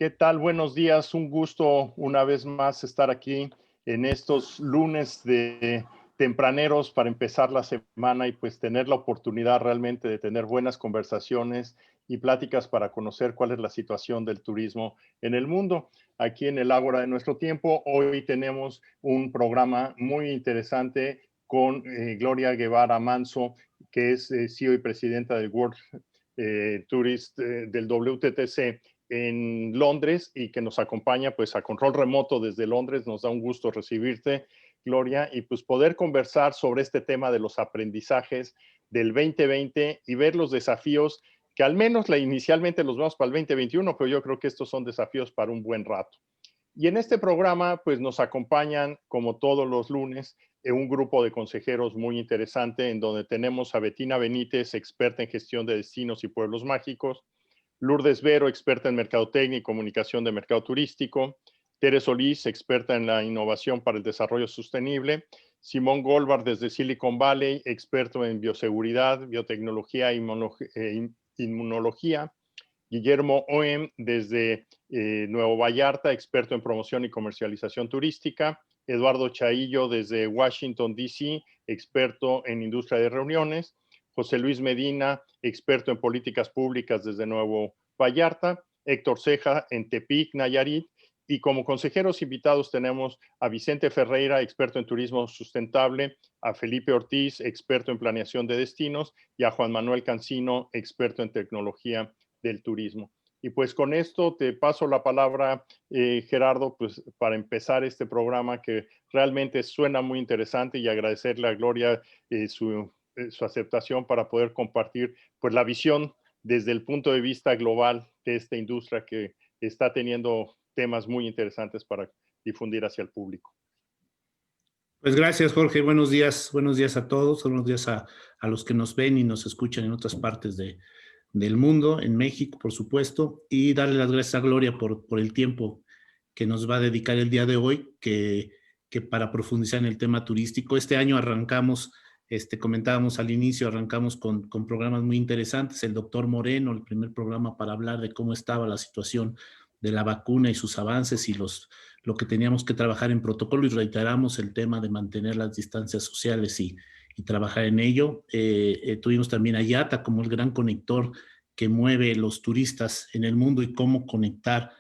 ¿Qué tal? Buenos días. Un gusto una vez más estar aquí en estos lunes de tempraneros para empezar la semana y pues tener la oportunidad realmente de tener buenas conversaciones y pláticas para conocer cuál es la situación del turismo en el mundo. Aquí en el Ágora de Nuestro Tiempo, hoy tenemos un programa muy interesante con Gloria Guevara Manso, que es CEO y presidenta del World Tourist del WTTC en Londres y que nos acompaña pues a control remoto desde Londres. Nos da un gusto recibirte, Gloria, y pues poder conversar sobre este tema de los aprendizajes del 2020 y ver los desafíos que al menos inicialmente los vemos para el 2021, pero yo creo que estos son desafíos para un buen rato. Y en este programa pues nos acompañan como todos los lunes un grupo de consejeros muy interesante en donde tenemos a Betina Benítez, experta en gestión de destinos y pueblos mágicos, Lourdes Vero, experta en mercadotecnia y comunicación de mercado turístico, Tere Solís, experta en la innovación para el desarrollo sostenible, Simón Goldberg desde Silicon Valley, experto en bioseguridad, biotecnología e inmunología, Guillermo Oem desde Nuevo Vallarta, experto en promoción y comercialización turística, Eduardo Chaillo desde Washington, D.C., experto en industria de reuniones, José Luis Medina, experto en políticas públicas desde Nuevo Vallarta, Héctor Ceja en Tepic, Nayarit, y como consejeros invitados tenemos a Vicente Ferreira, experto en turismo sustentable, a Felipe Ortiz, experto en planeación de destinos, y a Juan Manuel Cancino, experto en tecnología del turismo. Y pues con esto te paso la palabra, Gerardo, pues para empezar este programa que realmente suena muy interesante, y agradecerle a Gloria su aceptación para poder compartir pues la visión desde el punto de vista global de esta industria que está teniendo temas muy interesantes para difundir hacia el público. Pues gracias, Jorge. Buenos días a todos, buenos días a los que nos ven y nos escuchan en otras partes del mundo, en México, por supuesto, y darle las gracias a Gloria por el tiempo que nos va a dedicar el día de hoy, que para profundizar en el tema turístico. Este año arrancamos, comentábamos al inicio, arrancamos con programas muy interesantes. El doctor Moreno, el primer programa para hablar de cómo estaba la situación de la vacuna y sus avances y lo que teníamos que trabajar en protocolo, y reiteramos el tema de mantener las distancias sociales y trabajar en ello. Tuvimos también a IATA como el gran conector que mueve los turistas en el mundo y cómo conectar,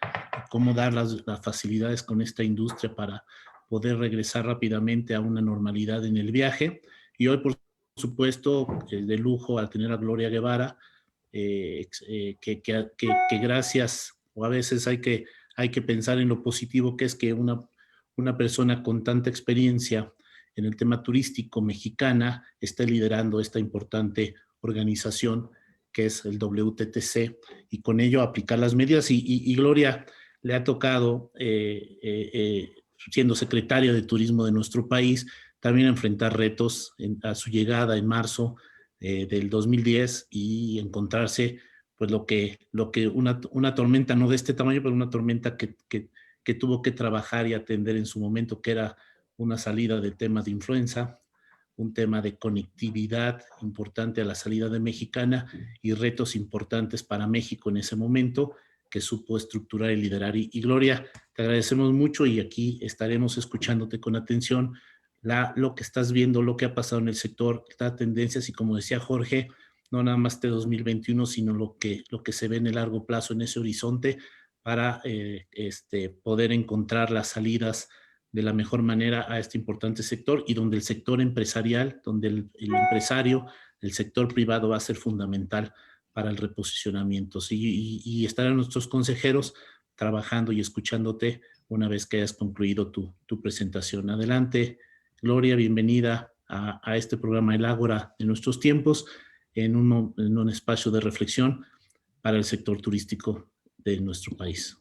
cómo dar las facilidades con esta industria para poder regresar rápidamente a una normalidad en el viaje. Y hoy, por supuesto, de lujo al tener a Gloria Guevara, que gracias, o a veces hay que pensar en lo positivo que es que una persona con tanta experiencia en el tema turístico mexicana esté liderando esta importante organización que es el WTTC, y con ello aplicar las medidas. Y Gloria le ha tocado, siendo secretaria de Turismo de nuestro país, también enfrentar retos a su llegada en marzo del 2010 y encontrarse pues lo que una tormenta no de este tamaño, pero una tormenta que tuvo que trabajar y atender en su momento, que era una salida de temas de influenza, un tema de conectividad importante a la salida de Mexicana y retos importantes para México en ese momento que supo estructurar y liderar. Y Gloria, te agradecemos mucho y aquí estaremos escuchándote con atención lo que estás viendo, lo que ha pasado en el sector, las tendencias y, como decía Jorge, no nada más de 2021, sino lo que se ve en el largo plazo, en ese horizonte, para poder encontrar las salidas de la mejor manera a este importante sector, y donde el sector empresarial, donde el empresario, el sector privado va a ser fundamental para el reposicionamiento. Sí, y estarán nuestros consejeros trabajando y escuchándote una vez que hayas concluido tu presentación. Adelante, Gloria, bienvenida a este programa El Ágora de nuestros tiempos, en un espacio de reflexión para el sector turístico de nuestro país.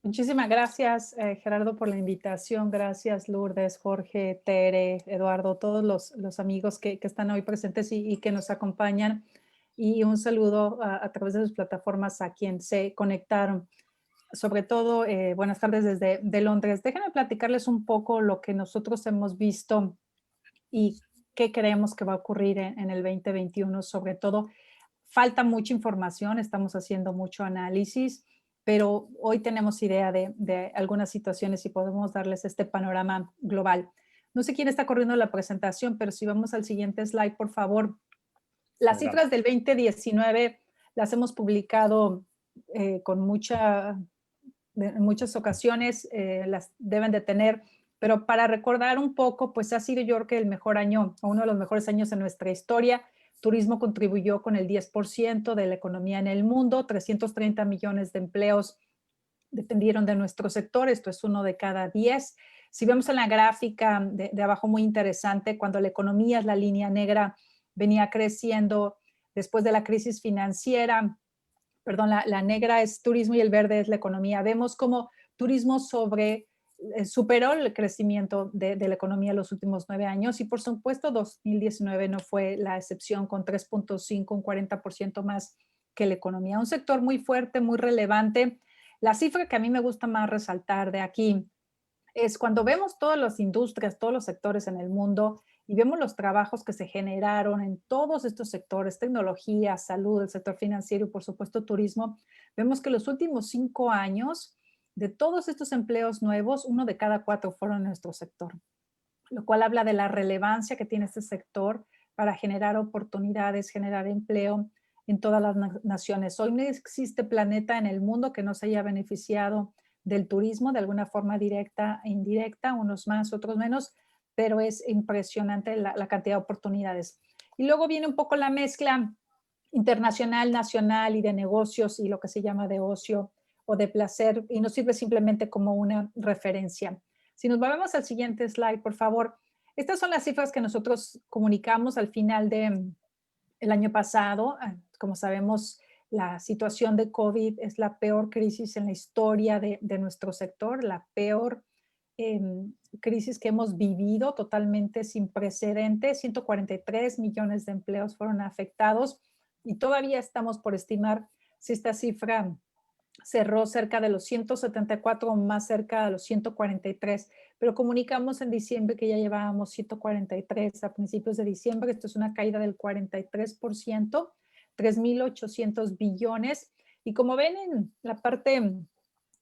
Muchísimas gracias, Gerardo, por la invitación. Gracias, Lourdes, Jorge, Tere, Eduardo, todos los amigos que están hoy presentes y que nos acompañan. Y un saludo a través de sus plataformas a quien se conectaron. Sobre todo, buenas tardes desde Londres. Déjenme platicarles un poco lo que nosotros hemos visto y qué creemos que va a ocurrir en el 2021. Sobre todo, falta mucha información, estamos haciendo mucho análisis. pero hoy tenemos idea de algunas situaciones y podemos darles este panorama global. No sé quién está corriendo la presentación, pero si vamos al siguiente slide, por favor. Las Adelante. cifras del 2019 las hemos publicado con en muchas ocasiones, las deben de tener, pero para recordar un poco, pues ha sido yo creo que el mejor año, o uno de los mejores años en nuestra historia. Turismo contribuyó con el 10% de la economía en el mundo, 330 millones de empleos dependieron de nuestro sector, esto es 1 de cada 10. Si vemos en la gráfica de abajo, muy interesante, cuando la economía es la línea negra, venía creciendo después de la crisis financiera, perdón, la negra es turismo y el verde es la economía. Vemos cómo turismo superó el crecimiento de la economía los últimos 9 años y por supuesto 2019 no fue la excepción con 3.5, un 40% más que la economía. Un sector muy fuerte, muy relevante. La cifra que a mí me gusta más resaltar de aquí es cuando vemos todas las industrias, todos los sectores en el mundo y vemos los trabajos que se generaron en todos estos sectores, tecnología, salud, el sector financiero y por supuesto turismo, vemos que los últimos 5 años de todos estos empleos nuevos, 1 de cada 4 fueron en nuestro sector, lo cual habla de la relevancia que tiene este sector para generar oportunidades, generar empleo en todas las naciones. Hoy no existe planeta en el mundo que no se haya beneficiado del turismo de alguna forma directa e indirecta, unos más, otros menos, pero es impresionante la cantidad de oportunidades. Y luego viene un poco la mezcla internacional, nacional y de negocios y lo que se llama de ocio o de placer y nos sirve simplemente como una referencia. Si nos volvemos al siguiente slide, por favor. Estas son las cifras que nosotros comunicamos al final del año pasado. Como sabemos, la situación de COVID es la peor crisis en la historia de nuestro sector, la peor crisis que hemos vivido, totalmente sin precedentes. 143 millones de empleos fueron afectados y todavía estamos por estimar si esta cifra cerró cerca de los 174 o más cerca de los 143, pero comunicamos en diciembre que ya llevábamos 143 a principios de diciembre. Esto es una caída del 43%, 3.800 billones. Y como ven en la parte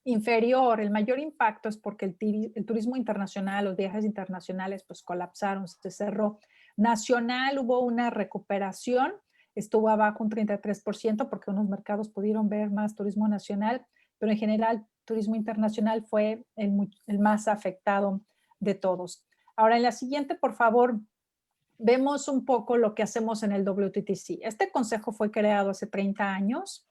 inferior, el mayor impacto es porque el turismo internacional, los viajes internacionales, pues colapsaron, se cerró. Nacional hubo una recuperación, estuvo abajo un 33% porque unos mercados pudieron ver más turismo nacional, pero en general turismo internacional fue el más afectado de todos. Ahora en la siguiente, por favor, vemos un poco lo que hacemos en el WTTC. Este consejo fue creado hace 30 años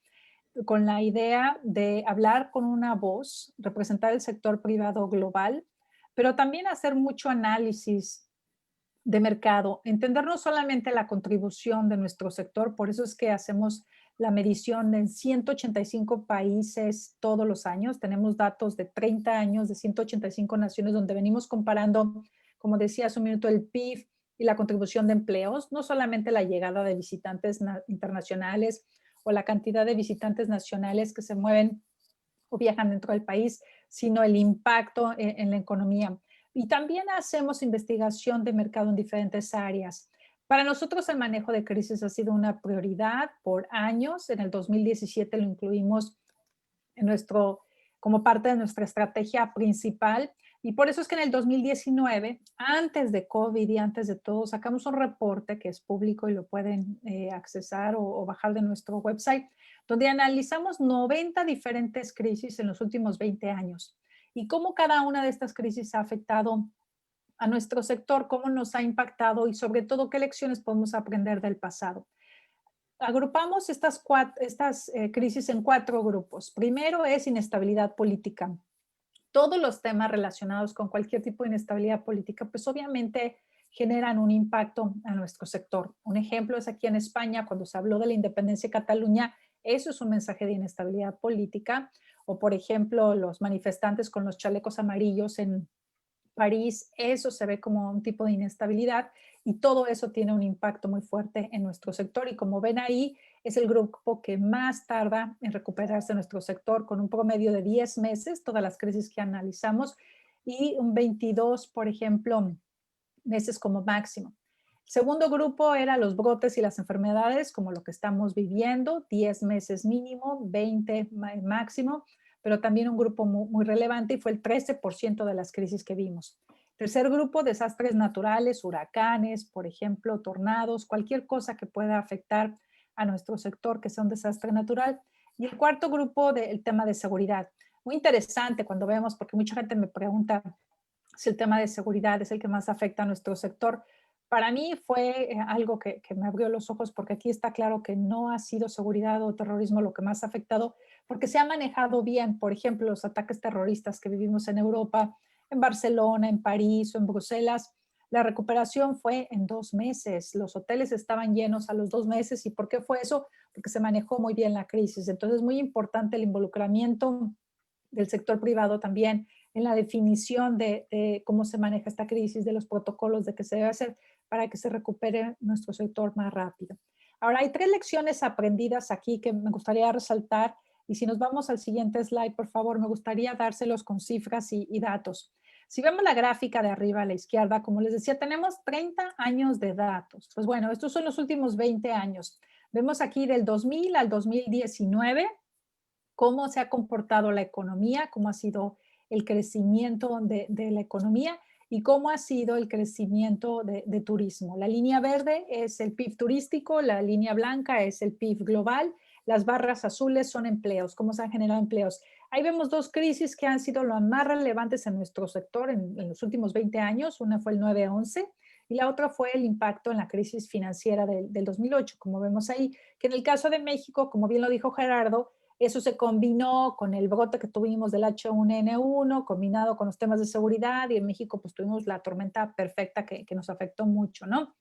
con la idea de hablar con una voz, representar el sector privado global, pero también hacer mucho análisis de mercado, entender no solamente la contribución de nuestro sector, por eso es que hacemos la medición en 185 países todos los años, tenemos datos de 30 años de 185 naciones donde venimos comparando, como decía hace un minuto, el PIB y la contribución de empleos, no solamente la llegada de visitantes internacionales o la cantidad de visitantes nacionales que se mueven o viajan dentro del país, sino el impacto en la economía. Y también hacemos investigación de mercado en diferentes áreas. Para nosotros el manejo de crisis ha sido una prioridad por años. En el 2017 lo incluimos como parte de nuestra estrategia principal. Y por eso es que en el 2019, antes de COVID y antes de todo, sacamos un reporte que es público y lo pueden accesar o bajar de nuestro website, donde analizamos 90 diferentes crisis en los últimos 20 años y cómo cada una de estas crisis ha afectado a nuestro sector, cómo nos ha impactado y sobre todo qué lecciones podemos aprender del pasado. Agrupamos estas crisis en 4 grupos. Primero es inestabilidad política. Todos los temas relacionados con cualquier tipo de inestabilidad política, pues obviamente generan un impacto a nuestro sector. Un ejemplo es aquí en España, cuando se habló de la independencia de Cataluña, eso es un mensaje de inestabilidad política. O, por ejemplo, los manifestantes con los chalecos amarillos en París, eso se ve como un tipo de inestabilidad y todo eso tiene un impacto muy fuerte en nuestro sector. Y como ven ahí, es el grupo que más tarda en recuperarse nuestro sector, con un promedio de 10 meses, todas las crisis que analizamos, y un 22, por ejemplo, meses como máximo. El segundo grupo era los brotes y las enfermedades, como lo que estamos viviendo, 10 meses mínimo, 20 máximo. pero también un grupo muy relevante y fue el 13% de las crisis que vimos. Tercer grupo, desastres naturales, huracanes, por ejemplo, tornados, cualquier cosa que pueda afectar a nuestro sector que sea un desastre natural. Y el cuarto grupo, el tema de seguridad. Muy interesante cuando vemos, porque mucha gente me pregunta si el tema de seguridad es el que más afecta a nuestro sector. Para mí fue algo que me abrió los ojos porque aquí está claro que no ha sido seguridad o terrorismo lo que más ha afectado porque se ha manejado bien. Por ejemplo, los ataques terroristas que vivimos en Europa, en Barcelona, en París o en Bruselas, la recuperación fue en 2 meses. Los hoteles estaban llenos a los 2 meses. ¿Y por qué fue eso? Porque se manejó muy bien la crisis. Entonces es muy importante el involucramiento del sector privado también en la definición de cómo se maneja esta crisis, de los protocolos de qué se debe hacer para que se recupere nuestro sector más rápido. Ahora, hay 3 lecciones aprendidas aquí que me gustaría resaltar y si nos vamos al siguiente slide, por favor, me gustaría dárselos con cifras y datos. Si vemos la gráfica de arriba a la izquierda, como les decía, tenemos 30 años de datos. Pues bueno, estos son los últimos 20 años. Vemos aquí del 2000 al 2019 cómo se ha comportado la economía, cómo ha sido el crecimiento de la economía y cómo ha sido el crecimiento de turismo. La línea verde es el PIB turístico, la línea blanca es el PIB global, las barras azules son empleos, cómo se han generado empleos. Ahí vemos 2 crisis que han sido las más relevantes en nuestro sector en los últimos 20 años. Una fue el 9/11 y la otra fue el impacto en la crisis financiera del 2008, como vemos ahí, que en el caso de México, como bien lo dijo Gerardo, eso se combinó con el brote que tuvimos del H1N1, combinado con los temas de seguridad, y en México pues tuvimos la tormenta perfecta que nos afectó mucho, ¿no?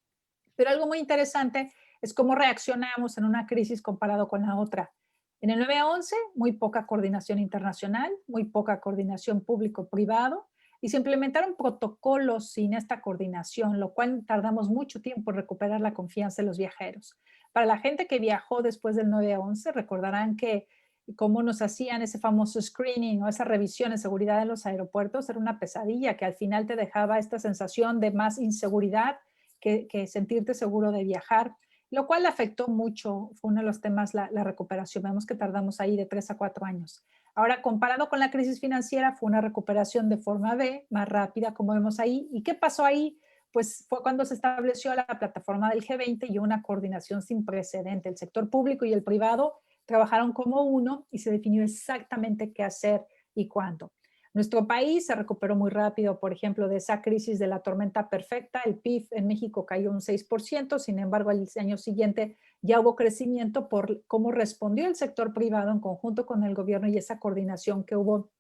Pero algo muy interesante es cómo reaccionamos en una crisis comparado con la otra. En el 9/11, muy poca coordinación internacional, muy poca coordinación público-privado, y se implementaron protocolos sin esta coordinación, lo cual tardamos mucho tiempo en recuperar la confianza de los viajeros. Para la gente que viajó después del 9/11, recordarán que cómo nos hacían ese famoso screening o esa revisión de seguridad en los aeropuertos, era una pesadilla que al final te dejaba esta sensación de más inseguridad que sentirte seguro de viajar, lo cual afectó mucho, fue uno de los temas, la recuperación. Vemos que tardamos ahí de 3 a 4 años. Ahora, comparado con la crisis financiera, fue una recuperación de forma B, más rápida, como vemos ahí. ¿Y qué pasó ahí? Pues fue cuando se estableció la plataforma del G20 y una coordinación sin precedente. El sector público y el privado trabajaron como uno y se definió exactamente qué hacer y cuándo. Nuestro país se recuperó muy rápido, por ejemplo, de esa crisis de la tormenta perfecta. El PIB en México cayó un 6%, sin embargo, el año siguiente ya hubo crecimiento por cómo respondió el sector privado en conjunto con el gobierno y esa coordinación que hubo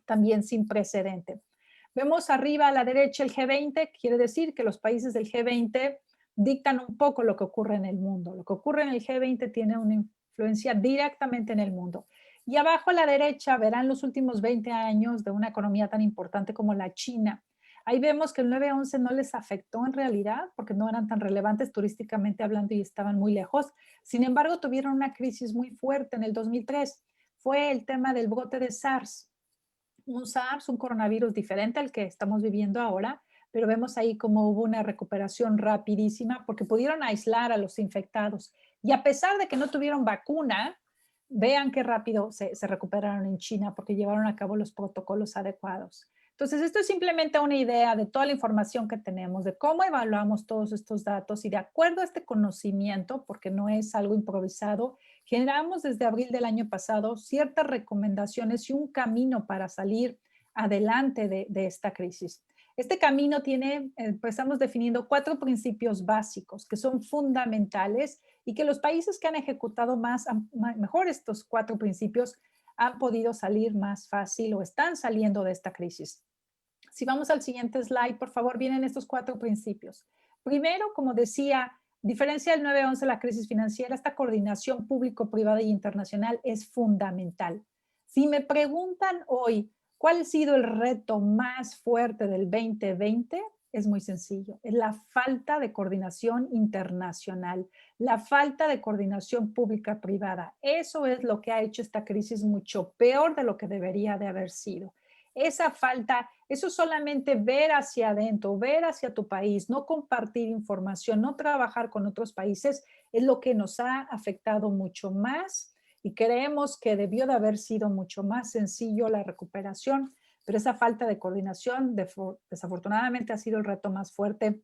también sin precedente. Vemos arriba a la derecha el G20, quiere decir que los países del G20 dictan un poco lo que ocurre en el mundo. Lo que ocurre en el G20 tiene una influencia directamente en el mundo. Y abajo a la derecha verán los últimos 20 años de una economía tan importante como la China. Ahí vemos que el 9/11 no les afectó en realidad porque no eran tan relevantes turísticamente hablando y estaban muy lejos. Sin embargo, tuvieron una crisis muy fuerte en el 2003. Fue el tema del brote de SARS. Un SARS, un coronavirus diferente al que estamos viviendo ahora, pero vemos ahí cómo hubo una recuperación rapidísima porque pudieron aislar a los infectados. Y a pesar de que no tuvieron vacuna, vean qué rápido se recuperaron en China porque llevaron a cabo los protocolos adecuados. Entonces, esto es simplemente una idea de toda la información que tenemos, de cómo evaluamos todos estos datos y de acuerdo a este conocimiento, porque no es algo improvisado, generamos desde abril del año pasado ciertas recomendaciones y un camino para salir adelante de esta crisis. Este camino tiene, estamos definiendo 4 principios básicos que son fundamentales y que los países que han ejecutado mejor estos 4 principios han podido salir más fácil o están saliendo de esta crisis. Si vamos al siguiente slide, por favor, vienen estos 4 principios. Primero, como decía, diferencia del 9/11, la crisis financiera, esta coordinación público-privada e internacional es fundamental. Si me preguntan hoy, ¿cuál ha sido el reto más fuerte del 2020? Es muy sencillo, es la falta de coordinación internacional, la falta de coordinación pública-privada. Eso es lo que ha hecho esta crisis mucho peor de lo que debería de haber sido. Esa falta, eso solamente ver hacia adentro, ver hacia tu país, no compartir información, no trabajar con otros países, es lo que nos ha afectado mucho más y creemos que debió de haber sido mucho más sencillo la recuperación, pero esa falta de coordinación desafortunadamente ha sido el reto más fuerte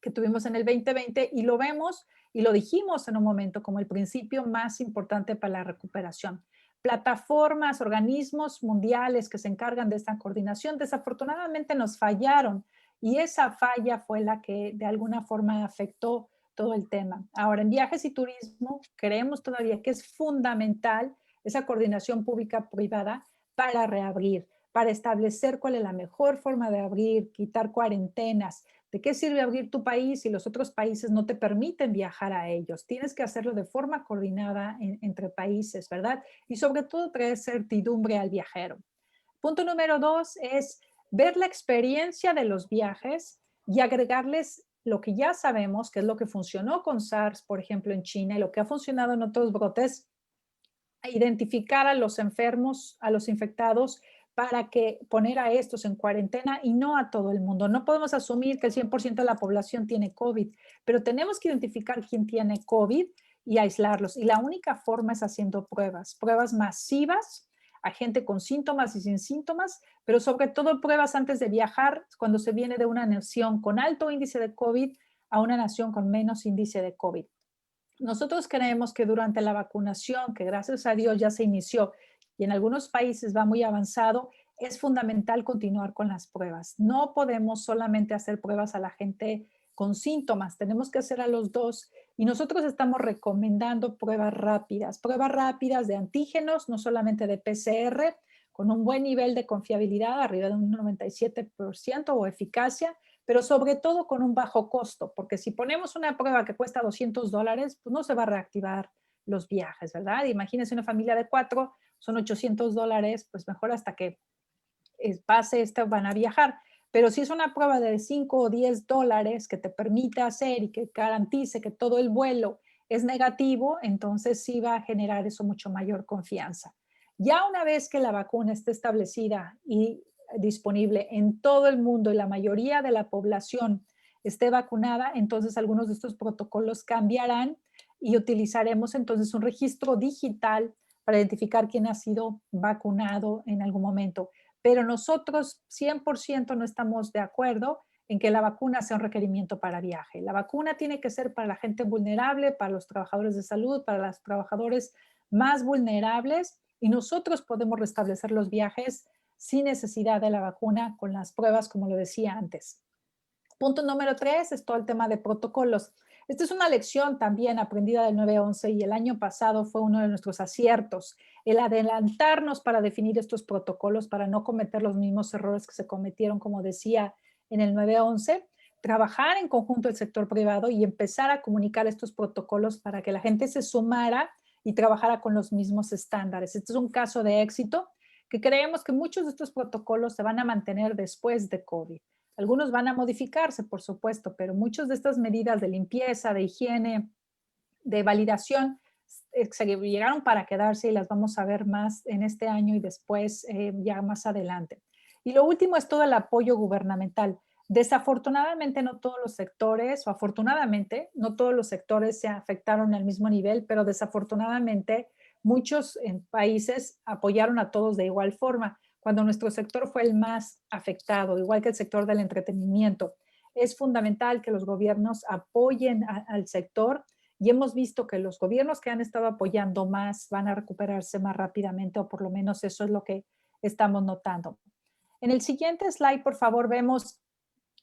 que tuvimos en el 2020 y lo vemos y lo dijimos en un momento como el principio más importante para la recuperación. Plataformas, organismos mundiales que se encargan de esta coordinación desafortunadamente nos fallaron y esa falla fue la que de alguna forma afectó todo el tema. Ahora, en viajes y turismo, creemos todavía que es fundamental esa coordinación pública-privada para reabrir, para establecer cuál es la mejor forma de abrir, quitar cuarentenas. ¿De qué sirve abrir tu país si los otros países no te permiten viajar a ellos? Tienes que hacerlo de forma coordinada entre países, ¿verdad? Y sobre todo traer certidumbre al viajero. Punto número 2 es ver la experiencia de los viajes y agregarles lo que ya sabemos, que es lo que funcionó con SARS, por ejemplo, en China, y lo que ha funcionado en otros brotes, identificar a los enfermos, a los infectados, para que poner a estos en cuarentena y no a todo el mundo. No podemos asumir que el 100% de la población tiene COVID, pero tenemos que identificar quién tiene COVID y aislarlos. Y la única forma es haciendo pruebas masivas a gente con síntomas y sin síntomas, pero sobre todo pruebas antes de viajar cuando se viene de una nación con alto índice de COVID a una nación con menos índice de COVID. Nosotros creemos que durante la vacunación, que gracias a Dios ya se inició y en algunos países va muy avanzado, es fundamental continuar con las pruebas. No podemos solamente hacer pruebas a la gente con síntomas, tenemos que hacer a los dos. Y nosotros estamos recomendando pruebas rápidas de antígenos, no solamente de PCR, con un buen nivel de confiabilidad, arriba de un 97% o eficacia, pero sobre todo con un bajo costo, porque si ponemos una prueba que cuesta $200, pues no se va a reactivar los viajes, ¿verdad? Imagínense una familia de 4, son $800, pues mejor hasta que pase esto van a viajar. Pero si es una prueba de 5 o $10 que te permite hacer y que garantice que todo el vuelo es negativo, entonces sí va a generar eso mucho mayor confianza. Ya una vez que la vacuna esté establecida y disponible en todo el mundo y la mayoría de la población esté vacunada, entonces algunos de estos protocolos cambiarán y utilizaremos entonces un registro digital para identificar quién ha sido vacunado en algún momento. Pero nosotros 100% no estamos de acuerdo en que la vacuna sea un requerimiento para viaje. La vacuna tiene que ser para la gente vulnerable, para los trabajadores de salud, para los trabajadores más vulnerables, y nosotros podemos restablecer los viajes sin necesidad de la vacuna con las pruebas, como lo decía antes. Punto número 3 es todo el tema de protocolos. Esta es una lección también aprendida del 9/11 y el año pasado fue uno de nuestros aciertos, el adelantarnos para definir estos protocolos para no cometer los mismos errores que se cometieron, como decía, en el 9/11, trabajar en conjunto el sector privado y empezar a comunicar estos protocolos para que la gente se sumara y trabajara con los mismos estándares. Este es un caso de éxito que creemos que muchos de estos protocolos se van a mantener después de COVID. Algunos van a modificarse, por supuesto, pero muchas de estas medidas de limpieza, de higiene, de validación, se llegaron para quedarse y las vamos a ver más en este año y después ya más adelante. Y lo último es todo el apoyo gubernamental. Desafortunadamente no todos los sectores, o afortunadamente no todos los sectores se afectaron al mismo nivel, pero desafortunadamente muchos países apoyaron a todos de igual forma, cuando nuestro sector fue el más afectado, igual que el sector del entretenimiento. Es fundamental que los gobiernos apoyen al sector y hemos visto que los gobiernos que han estado apoyando más van a recuperarse más rápidamente, o por lo menos eso es lo que estamos notando. En el siguiente slide, por favor, vemos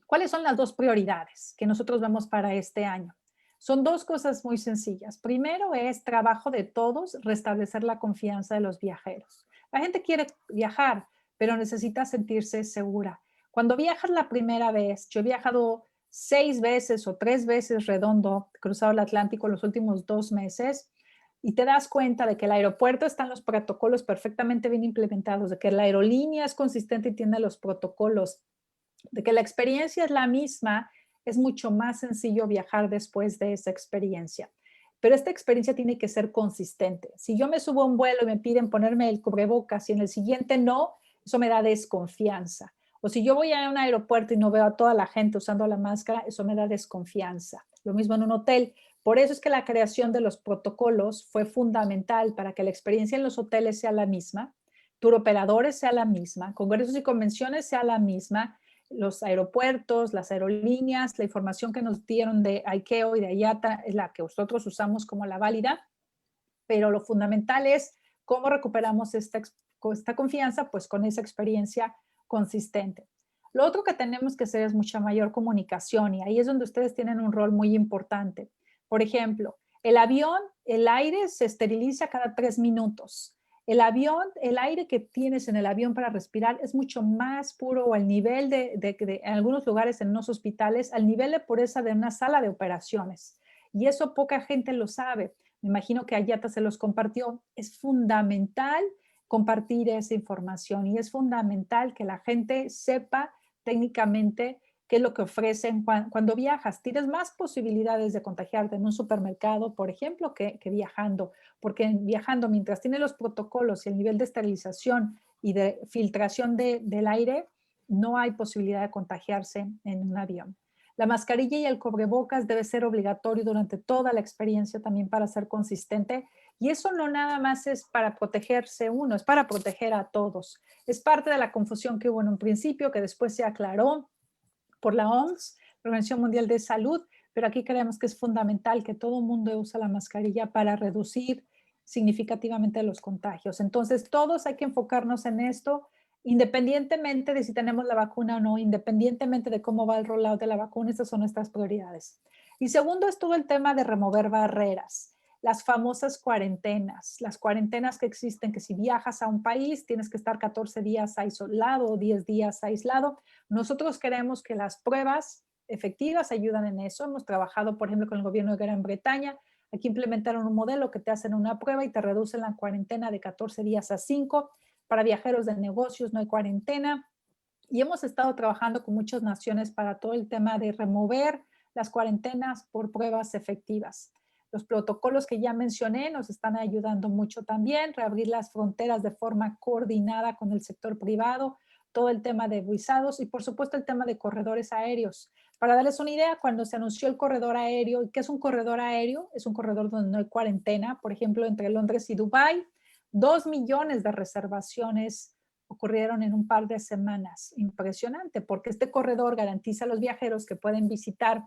cuáles son las dos prioridades que nosotros vemos para este año. Son dos cosas muy sencillas. Primero es trabajo de todos, restablecer la confianza de los viajeros. La gente quiere viajar, pero necesita sentirse segura. Cuando viajas la primera vez, yo he viajado 6 veces o 3 veces redondo, cruzado el Atlántico los últimos 2 meses, y te das cuenta de que el aeropuerto están los protocolos perfectamente bien implementados, de que la aerolínea es consistente y tiene los protocolos, de que la experiencia es la misma, es mucho más sencillo viajar después de esa experiencia. Pero esta experiencia tiene que ser consistente. Si yo me subo a un vuelo y me piden ponerme el cubrebocas y en el siguiente no, eso me da desconfianza. O si yo voy a un aeropuerto y no veo a toda la gente usando la máscara, eso me da desconfianza. Lo mismo en un hotel. Por eso es que la creación de los protocolos fue fundamental para que la experiencia en los hoteles sea la misma, turoperadores sea la misma, congresos y convenciones sea la misma, los aeropuertos, las aerolíneas, la información que nos dieron de ICAO y de IATA es la que nosotros usamos como la válida, pero lo fundamental es cómo recuperamos esta confianza, pues con esa experiencia consistente. Lo otro que tenemos que hacer es mucha mayor comunicación y ahí es donde ustedes tienen un rol muy importante. Por ejemplo, el avión, el aire se esteriliza cada 3 minutos. El avión, el aire que tienes en el avión para respirar es mucho más puro o al nivel en algunos lugares en unos hospitales, al nivel de pureza de una sala de operaciones. Y eso poca gente lo sabe. Me imagino que Ayata se los compartió. Es fundamental compartir esa información y es fundamental que la gente sepa técnicamente qué es lo que ofrecen cuando viajas. Tienes más posibilidades de contagiarte en un supermercado, por ejemplo, que viajando, porque viajando, mientras tienes los protocolos y el nivel de esterilización y de filtración del aire, no hay posibilidad de contagiarse en un avión. La mascarilla y el cubrebocas debe ser obligatorio durante toda la experiencia también para ser consistente. Y eso no nada más es para protegerse uno, es para proteger a todos. Es parte de la confusión que hubo en un principio, que después se aclaró por la OMS, la Organización Mundial de Salud, pero aquí creemos que es fundamental que todo el mundo use la mascarilla para reducir significativamente los contagios. Entonces, todos hay que enfocarnos en esto, independientemente de si tenemos la vacuna o no, independientemente de cómo va el rollout de la vacuna, estas son nuestras prioridades. Y segundo es todo el tema de remover barreras, las famosas cuarentenas, las cuarentenas que existen, que si viajas a un país tienes que estar 14 días aislado o 10 días aislado. Nosotros queremos que las pruebas efectivas ayudan en eso. Hemos trabajado, por ejemplo, con el gobierno de Gran Bretaña. Aquí implementaron un modelo que te hacen una prueba y te reducen la cuarentena de 14 días a 5. Para viajeros de negocios no hay cuarentena. Y hemos estado trabajando con muchas naciones para todo el tema de remover las cuarentenas por pruebas efectivas. Los protocolos que ya mencioné nos están ayudando mucho también, reabrir las fronteras de forma coordinada con el sector privado, todo el tema de visados y por supuesto el tema de corredores aéreos. Para darles una idea, cuando se anunció el corredor aéreo, ¿qué es un corredor aéreo? Es un corredor donde no hay cuarentena, por ejemplo, entre Londres y Dubái, 2 millones de reservaciones ocurrieron en un par de semanas. Impresionante, porque este corredor garantiza a los viajeros que pueden visitar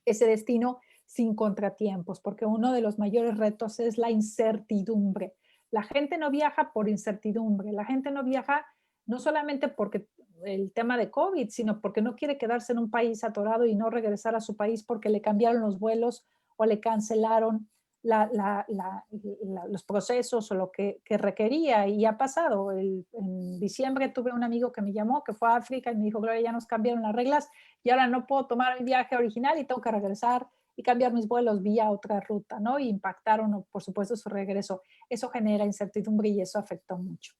ese destino sin contratiempos, porque uno de los mayores retos es la incertidumbre. La gente no viaja por incertidumbre, la gente no viaja no solamente porque el tema de COVID, sino porque no quiere quedarse en un país atorado y no regresar a su país porque le cambiaron los vuelos o le cancelaron los procesos o lo que requería y ha pasado. En diciembre tuve un amigo que me llamó, que fue a África y me dijo, Gloria, ya nos cambiaron las reglas y ahora no puedo tomar mi viaje original y tengo que regresar y cambiar mis vuelos vía otra ruta, ¿no? Y impactaron, por supuesto, su regreso. Eso genera incertidumbre y eso afectó mucho.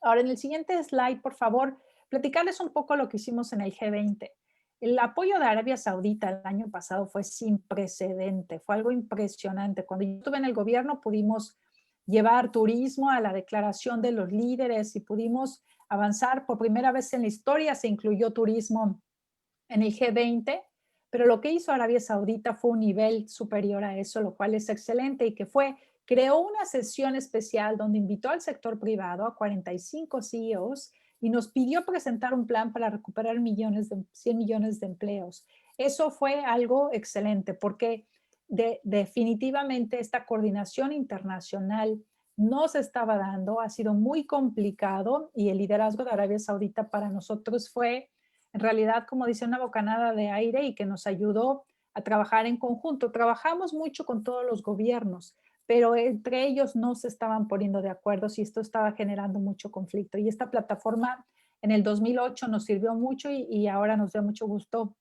Ahora, en el siguiente slide, por favor, platicarles un poco lo que hicimos en el G20. El apoyo de Arabia Saudita el año pasado fue sin precedente, fue algo impresionante. Cuando yo estuve en el gobierno pudimos llevar turismo a la declaración de los líderes y pudimos avanzar. Por primera vez en la historia se incluyó turismo en el G20, pero lo que hizo Arabia Saudita fue un nivel superior a eso, lo cual es excelente y que creó una sesión especial donde invitó al sector privado, a 45 CEOs, y nos pidió presentar un plan para recuperar 100 millones de empleos. Eso fue algo excelente porque definitivamente esta coordinación internacional no se estaba dando, ha sido muy complicado y el liderazgo de Arabia Saudita para nosotros fue en realidad, como dice, una bocanada de aire y que nos ayudó a trabajar en conjunto. Trabajamos mucho con todos los gobiernos, pero entre ellos no se estaban poniendo de acuerdo y esto estaba generando mucho conflicto. Y esta plataforma en el 2008 nos sirvió mucho y ahora nos da mucho gusto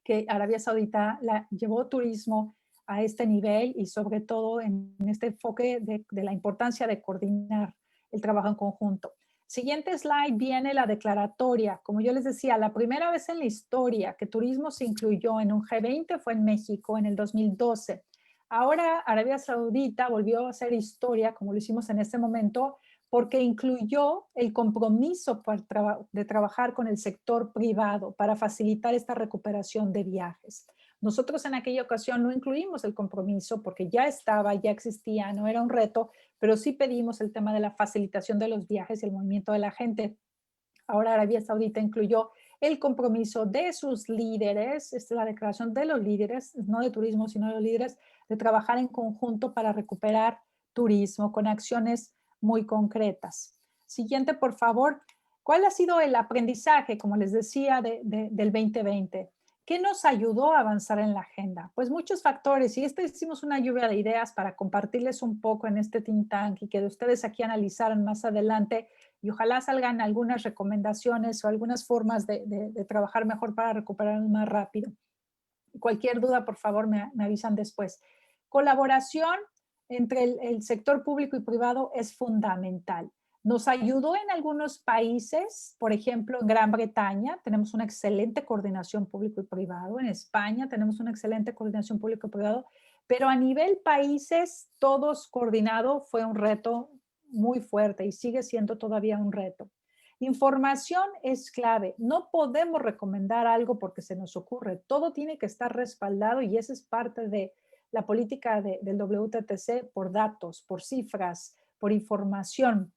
que Arabia Saudita llevó turismo a este nivel y sobre todo en este enfoque de la importancia de coordinar el trabajo en conjunto. Siguiente slide viene la declaratoria. Como yo les decía, la primera vez en la historia que turismo se incluyó en un G20 fue en México en el 2012. Ahora Arabia Saudita volvió a hacer historia, como lo hicimos en este momento, porque incluyó el compromiso de trabajar con el sector privado para facilitar esta recuperación de viajes. Nosotros en aquella ocasión no incluimos el compromiso porque ya estaba, ya existía, no era un reto, pero sí pedimos el tema de la facilitación de los viajes y el movimiento de la gente. Ahora Arabia Saudita incluyó el compromiso de sus líderes, esta es la declaración de los líderes, no de turismo, sino de los líderes, de trabajar en conjunto para recuperar turismo con acciones muy concretas. Siguiente, por favor. ¿Cuál ha sido el aprendizaje, como les decía, del 2020? ¿Qué nos ayudó a avanzar en la agenda? Pues muchos factores, y hicimos una lluvia de ideas para compartirles un poco en este think tank y que ustedes aquí analizaran más adelante y ojalá salgan algunas recomendaciones o algunas formas de trabajar mejor para recuperar más rápido. Cualquier duda, por favor, me avisan después. Colaboración entre el sector público y privado es fundamental. Nos ayudó en algunos países, por ejemplo, en Gran Bretaña tenemos una excelente coordinación público y privado, en España tenemos una excelente coordinación público y privado, pero a nivel países, todos coordinado fue un reto muy fuerte y sigue siendo todavía un reto. Información es clave. No podemos recomendar algo porque se nos ocurre. Todo tiene que estar respaldado y esa es parte de la política del WTTC por datos, por cifras, por información.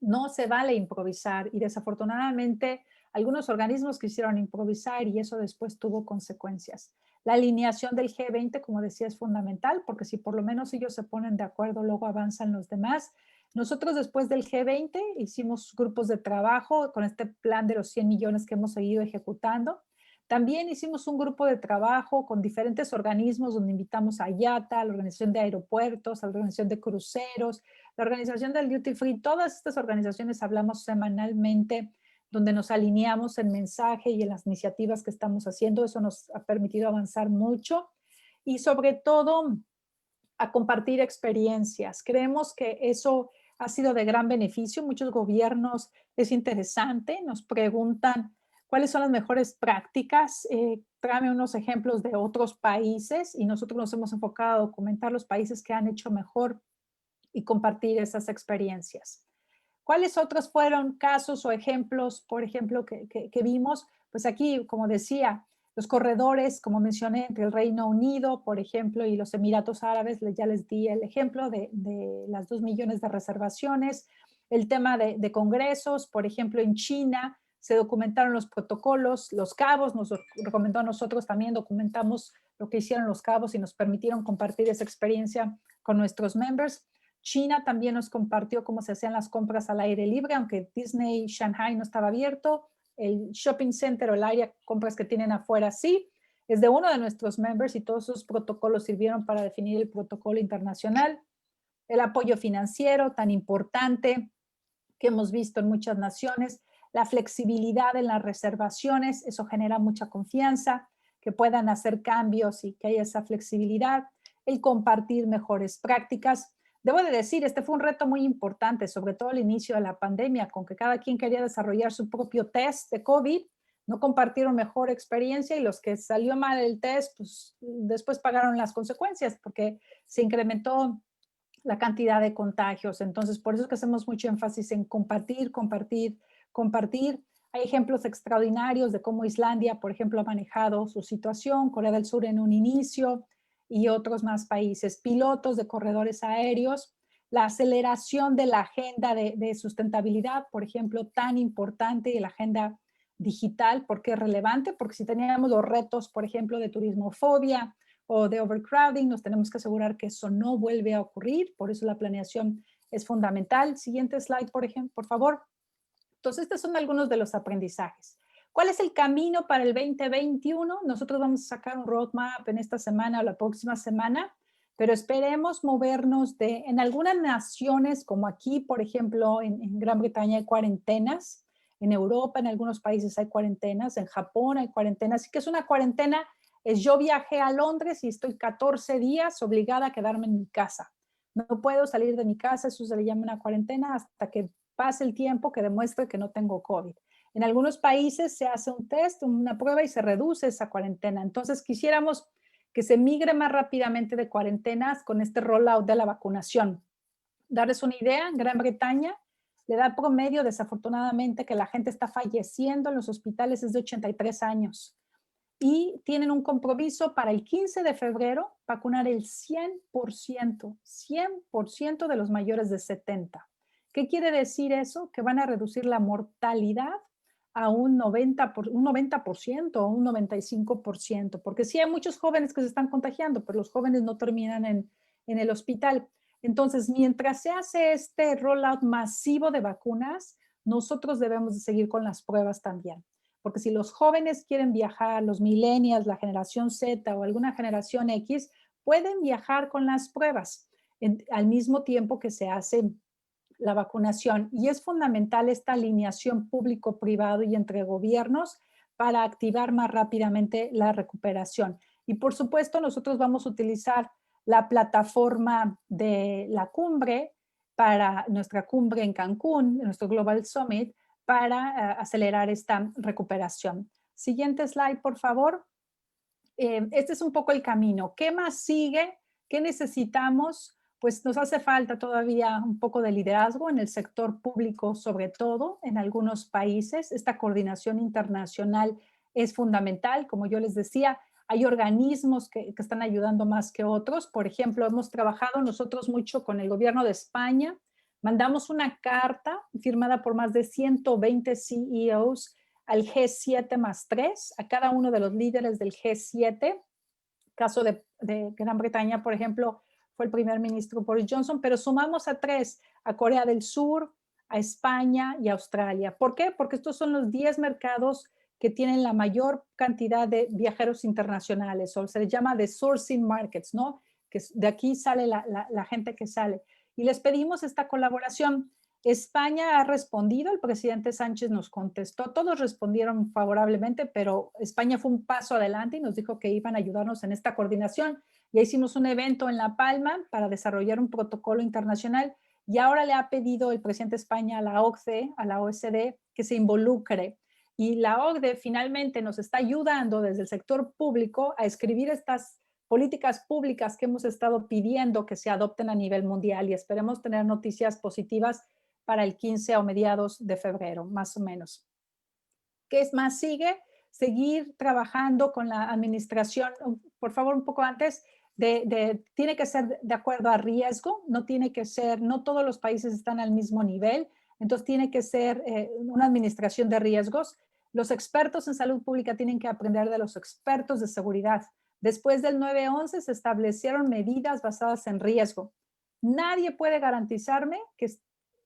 No se vale improvisar y desafortunadamente algunos organismos quisieron improvisar y eso después tuvo consecuencias. La alineación del G20, como decía, es fundamental porque si por lo menos ellos se ponen de acuerdo, luego avanzan los demás. Nosotros después del G20 hicimos grupos de trabajo con este plan de los 100 millones que hemos seguido ejecutando. También hicimos un grupo de trabajo con diferentes organismos donde invitamos a IATA, a la Organización de Aeropuertos, a la Organización de Cruceros, la Organización del Duty Free. Todas estas organizaciones hablamos semanalmente donde nos alineamos en mensaje y en las iniciativas que estamos haciendo. Eso nos ha permitido avanzar mucho y sobre todo a compartir experiencias. Creemos que eso ha sido de gran beneficio. Muchos gobiernos es interesante, nos preguntan cuáles son las mejores prácticas. Tráeme unos ejemplos de otros países y nosotros nos hemos enfocado a documentar los países que han hecho mejor y compartir esas experiencias. ¿Cuáles otros fueron casos o ejemplos, por ejemplo, que vimos? Pues aquí, como decía, los corredores, como mencioné, entre el Reino Unido, por ejemplo, y los Emiratos Árabes, ya les di el ejemplo de las 2 millones de reservaciones. El tema de congresos, por ejemplo, en China, se documentaron los protocolos, los cabos, nos recomendó a nosotros también, documentamos lo que hicieron los cabos y nos permitieron compartir esa experiencia con nuestros members. China también nos compartió cómo se hacían las compras al aire libre, aunque Disney Shanghai no estaba abierto. El shopping center o el área de compras que tienen afuera sí, es de uno de nuestros members y todos esos protocolos sirvieron para definir el protocolo internacional. El apoyo financiero tan importante que hemos visto en muchas naciones, la flexibilidad en las reservaciones, eso genera mucha confianza, que puedan hacer cambios y que haya esa flexibilidad, el compartir mejores prácticas. Debo de decir, este fue un reto muy importante, sobre todo al inicio de la pandemia, con que cada quien quería desarrollar su propio test de COVID, no compartieron mejor experiencia y los que salió mal el test, pues después pagaron las consecuencias porque se incrementó la cantidad de contagios. Entonces, por eso es que hacemos mucho énfasis en compartir, compartir, compartir. Hay ejemplos extraordinarios de cómo Islandia, por ejemplo, ha manejado su situación, Corea del Sur en un inicio, y otros más países, pilotos de corredores aéreos, la aceleración de la agenda de sustentabilidad, por ejemplo, tan importante, y la agenda digital, ¿por qué es relevante? Porque si teníamos los retos, por ejemplo, de turismofobia o de overcrowding, nos tenemos que asegurar que eso no vuelve a ocurrir, por eso la planeación es fundamental. Siguiente slide, por ejemplo, por favor. Entonces, estos son algunos de los aprendizajes. ¿Cuál es el camino para el 2021? Nosotros vamos a sacar un roadmap en esta semana o la próxima semana, pero esperemos movernos en algunas naciones, como aquí, por ejemplo, en Gran Bretaña hay cuarentenas, en Europa, en algunos países hay cuarentenas, en Japón hay cuarentenas, así que es una cuarentena, yo viajé a Londres y estoy 14 días obligada a quedarme en mi casa. No puedo salir de mi casa, eso se le llama una cuarentena, hasta que pase el tiempo que demuestre que no tengo COVID. En algunos países se hace un test, una prueba y se reduce esa cuarentena. Entonces, quisiéramos que se migre más rápidamente de cuarentenas con este rollout de la vacunación. Darles una idea, en Gran Bretaña, la edad promedio, desafortunadamente, que la gente está falleciendo en los hospitales es de 83 años. y tienen un compromiso para el 15 de febrero vacunar el 100% de los mayores de 70. ¿Qué quiere decir eso? Que van a reducir la mortalidad a un 90% o un 95%, porque sí hay muchos jóvenes que se están contagiando, pero los jóvenes no terminan en el hospital. Entonces, mientras se hace este rollout masivo de vacunas, nosotros debemos de seguir con las pruebas también. Porque si los jóvenes quieren viajar, los millennials, la generación Z o alguna generación X, pueden viajar con las pruebas al mismo tiempo que se hace la vacunación. Y es fundamental esta alineación público-privado y entre gobiernos para activar más rápidamente la recuperación. Y por supuesto, nosotros vamos a utilizar la plataforma de la cumbre para nuestra cumbre en Cancún, nuestro Global Summit, para acelerar esta recuperación. Siguiente slide, por favor. Este es un poco el camino. ¿Qué más sigue? ¿Qué necesitamos? Pues nos hace falta todavía un poco de liderazgo en el sector público, sobre todo en algunos países. Esta coordinación internacional es fundamental. Como yo les decía, hay organismos que están ayudando más que otros. Por ejemplo, hemos trabajado nosotros mucho con el gobierno de España. Mandamos una carta firmada por más de 120 CEOs al G7+3, a cada uno de los líderes del G7. Caso de Gran Bretaña, por ejemplo, fue el primer ministro Boris Johnson, pero sumamos a 3, a Corea del Sur, a España y a Australia. ¿Por qué? Porque estos son los 10 mercados que tienen la mayor cantidad de viajeros internacionales, o se les llama the sourcing markets, ¿no? Que de aquí sale la gente que sale. Y les pedimos esta colaboración. España ha respondido, el presidente Sánchez nos contestó, todos respondieron favorablemente, pero España fue un paso adelante y nos dijo que iban a ayudarnos en esta coordinación. Ya hicimos un evento en La Palma para desarrollar un protocolo internacional y ahora le ha pedido el presidente de España a la OCDE, a la OECD, que se involucre. Y la OCDE finalmente nos está ayudando desde el sector público a escribir estas políticas públicas que hemos estado pidiendo que se adopten a nivel mundial y esperemos tener noticias positivas para el 15 o mediados de febrero, más o menos. ¿Qué es más sigue? Seguir trabajando con la administración, por favor, un poco antes, tiene que ser de acuerdo a riesgo, no tiene que ser, no todos los países están al mismo nivel, entonces tiene que ser una administración de riesgos. Los expertos en salud pública tienen que aprender de los expertos de seguridad. Después del 9/11 se establecieron medidas basadas en riesgo. Nadie puede garantizarme que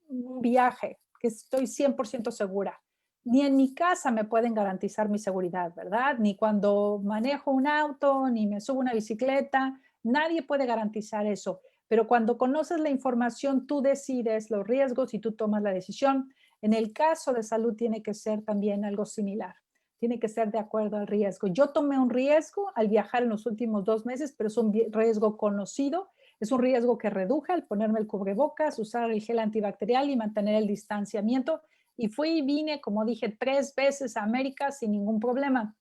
un viaje, que estoy 100% segura. Ni en mi casa me pueden garantizar mi seguridad, ¿verdad? Ni cuando manejo un auto, ni me subo una bicicleta, nadie puede garantizar eso. Pero cuando conoces la información, tú decides los riesgos y tú tomas la decisión. En el caso de salud tiene que ser también algo similar. Tiene que ser de acuerdo al riesgo. Yo tomé un riesgo al viajar en los últimos 2 meses, pero es un riesgo conocido. Es un riesgo que reduje al ponerme el cubrebocas, usar el gel antibacterial y mantener el distanciamiento. Y fui y vine, como dije, 3 veces a América sin ningún problema.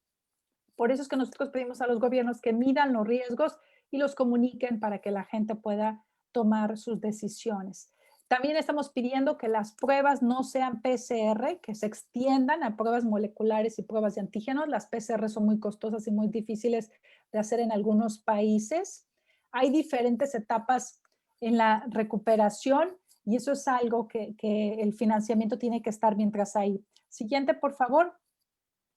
Por eso es que nosotros pedimos a los gobiernos que midan los riesgos y los comuniquen para que la gente pueda tomar sus decisiones. También estamos pidiendo que las pruebas no sean PCR, que se extiendan a pruebas moleculares y pruebas de antígenos. Las PCR son muy costosas y muy difíciles de hacer en algunos países. Hay diferentes etapas en la recuperación y eso es algo que el financiamiento tiene que estar mientras hay. Siguiente, por favor.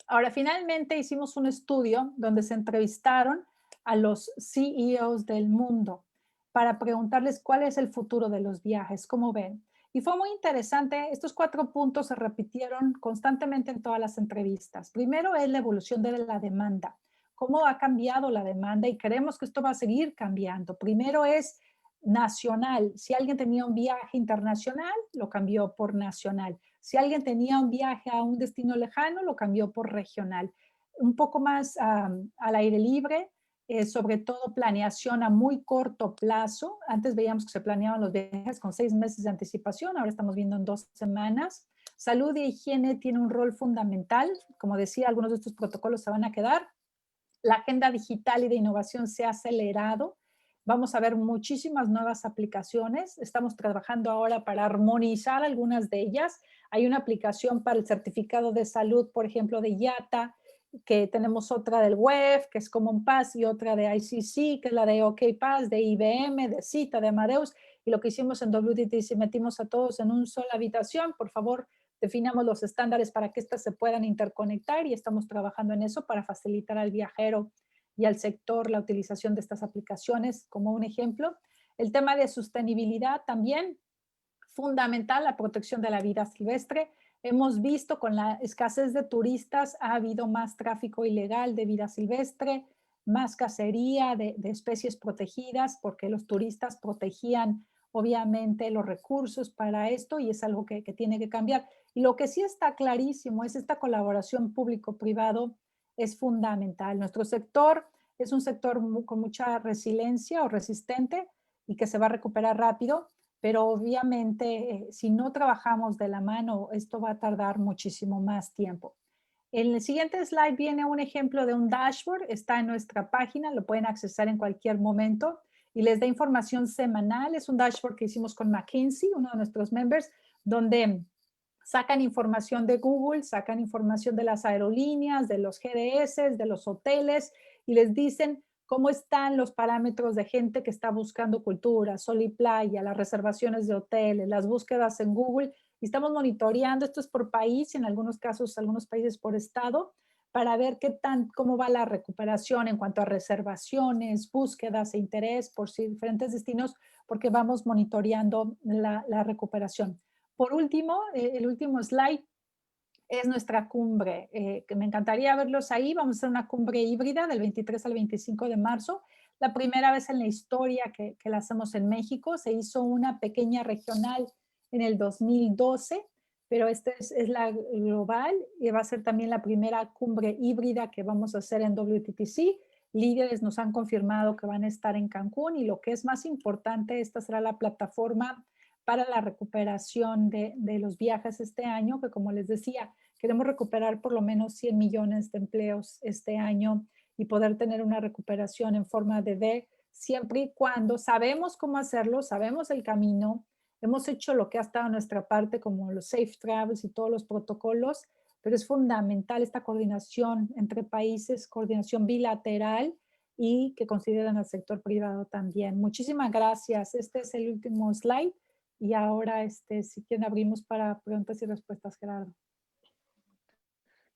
Ahora, finalmente hicimos un estudio donde se entrevistaron a los CEOs del mundo para preguntarles cuál es el futuro de los viajes, cómo ven. Y fue muy interesante, estos 4 puntos se repitieron constantemente en todas las entrevistas. Primero es la evolución de la demanda, cómo ha cambiado la demanda y creemos que esto va a seguir cambiando. Primero es nacional, si alguien tenía un viaje internacional, lo cambió por nacional. Si alguien tenía un viaje a un destino lejano, lo cambió por regional. Un poco más al aire libre, sobre todo planeación a muy corto plazo. Antes veíamos que se planeaban los viajes con 6 meses de anticipación, ahora estamos viendo en 2 semanas. Salud y higiene tiene un rol fundamental. Como decía, algunos de estos protocolos se van a quedar. La agenda digital y de innovación se ha acelerado. Vamos a ver muchísimas nuevas aplicaciones. Estamos trabajando ahora para armonizar algunas de ellas. Hay una aplicación para el certificado de salud, por ejemplo, de IATA, que tenemos otra del WEF, que es Common Pass, y otra de ICC, que es la de OKPass, de IBM, de Cita, de Amadeus. Y lo que hicimos en WTTC, metimos a todos en una sola habitación. Por favor, definamos los estándares para que éstas se puedan interconectar y estamos trabajando en eso para facilitar al viajero y al sector la utilización de estas aplicaciones como un ejemplo. El tema de sostenibilidad también, fundamental, la protección de la vida silvestre. Hemos visto con la escasez de turistas ha habido más tráfico ilegal de vida silvestre, más cacería de especies protegidas porque los turistas protegían obviamente los recursos para esto y es algo que tiene que cambiar. Y lo que sí está clarísimo es esta colaboración público-privado es fundamental. Nuestro sector es un sector con mucha resiliencia o resistente y que se va a recuperar rápido, pero obviamente si no trabajamos de la mano, esto va a tardar muchísimo más tiempo. En el siguiente slide viene un ejemplo de un dashboard, está en nuestra página, lo pueden accesar en cualquier momento y les da información semanal. Es un dashboard que hicimos con McKinsey, uno de nuestros members, donde sacan información de Google, sacan información de las aerolíneas, de los GDS, de los hoteles y les dicen cómo están los parámetros de gente que está buscando cultura, sol y playa, las reservaciones de hoteles, las búsquedas en Google. Y estamos monitoreando, esto es por país, en algunos casos, algunos países por estado, para ver cómo va la recuperación en cuanto a reservaciones, búsquedas e interés por diferentes destinos, porque vamos monitoreando la recuperación. Por último, el último slide es nuestra cumbre, que me encantaría verlos ahí. Vamos a hacer una cumbre híbrida del 23 al 25 de marzo. La primera vez en la historia que la hacemos en México. Se hizo una pequeña regional en el 2012, pero esta es la global y va a ser también la primera cumbre híbrida que vamos a hacer en WTTC. Líderes nos han confirmado que van a estar en Cancún y lo que es más importante, esta será la plataforma para la recuperación de los viajes este año, que como les decía, queremos recuperar por lo menos 100 millones de empleos este año y poder tener una recuperación en forma de V, siempre y cuando sabemos cómo hacerlo, sabemos el camino, hemos hecho lo que ha estado a nuestra parte, como los safe travels y todos los protocolos, pero es fundamental esta coordinación entre países, coordinación bilateral y que consideran al sector privado también. Muchísimas gracias. Este es el último slide. Y ahora, si quieren, abrimos para preguntas y respuestas, Gerardo.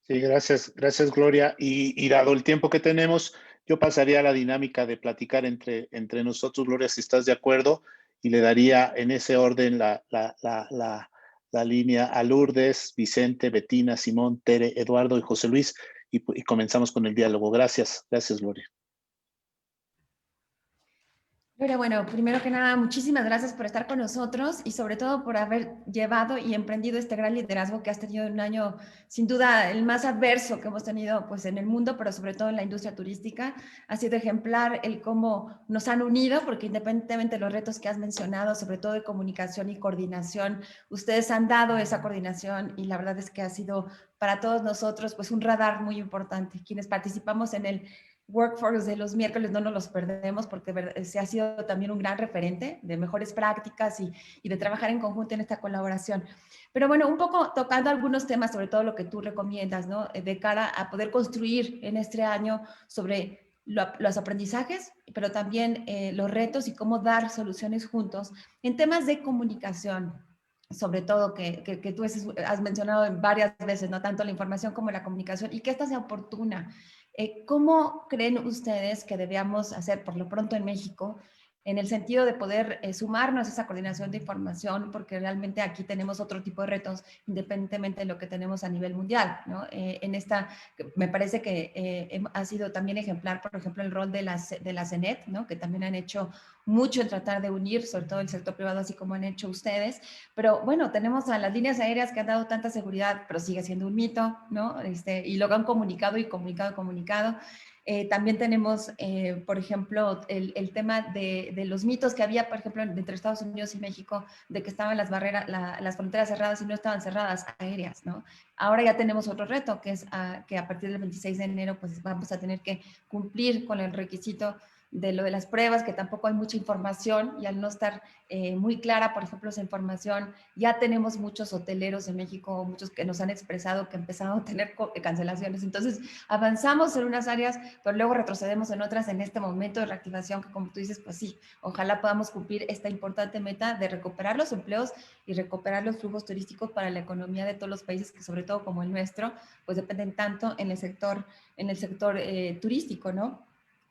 Sí, gracias, Gloria. Y dado el tiempo que tenemos, yo pasaría a la dinámica de platicar entre nosotros, Gloria, si estás de acuerdo, y le daría en ese orden la línea a Lourdes, Vicente, Betina, Simón, Tere, Eduardo y José Luis, y comenzamos con el diálogo. Gracias, Gloria. Pero bueno, primero que nada, muchísimas gracias por estar con nosotros y sobre todo por haber llevado y emprendido este gran liderazgo que has tenido en un año, sin duda, el más adverso que hemos tenido pues, en el mundo, pero sobre todo en la industria turística. Ha sido ejemplar el cómo nos han unido, porque independientemente de los retos que has mencionado, sobre todo de comunicación y coordinación, ustedes han dado esa coordinación y la verdad es que ha sido para todos nosotros pues, un radar muy importante. Quienes participamos en el Workforce de los miércoles no nos los perdemos porque se ha sido también un gran referente de mejores prácticas y de trabajar en conjunto en esta colaboración. Pero bueno, un poco tocando algunos temas, sobre todo lo que tú recomiendas, ¿no? De cara a poder construir en este año sobre los aprendizajes, pero también los retos y cómo dar soluciones juntos en temas de comunicación, sobre todo que tú has mencionado varias veces, ¿no? Tanto la información como la comunicación y que esta sea oportuna. ¿Cómo creen ustedes que debíamos hacer, por lo pronto en México, en el sentido de poder sumarnos a esa coordinación de información? Porque realmente aquí tenemos otro tipo de retos, independientemente de lo que tenemos a nivel mundial, ¿no? En esta, me parece que ha sido también ejemplar, por ejemplo, el rol de la CENET, ¿no? Que también han hecho mucho en tratar de unir, sobre todo el sector privado, así como han hecho ustedes. Pero bueno, tenemos a las líneas aéreas que han dado tanta seguridad, pero sigue siendo un mito, ¿no? Y lo han comunicado y comunicado. También tenemos, por ejemplo, el tema de los mitos que había, por ejemplo, entre Estados Unidos y México, de que estaban las barreras, las fronteras cerradas y no estaban cerradas aéreas, ¿no? Ahora ya tenemos otro reto, que es que a partir del 26 de enero, pues vamos a tener que cumplir con el requisito de lo de las pruebas, que tampoco hay mucha información y al no estar muy clara, por ejemplo, esa información, ya tenemos muchos hoteleros en México, muchos que nos han expresado que empezaron a tener cancelaciones. Entonces, avanzamos en unas áreas, pero luego retrocedemos en otras en este momento de reactivación, que como tú dices, pues sí, ojalá podamos cumplir esta importante meta de recuperar los empleos y recuperar los flujos turísticos para la economía de todos los países que, sobre todo como el nuestro, pues dependen tanto en el sector turístico, ¿no?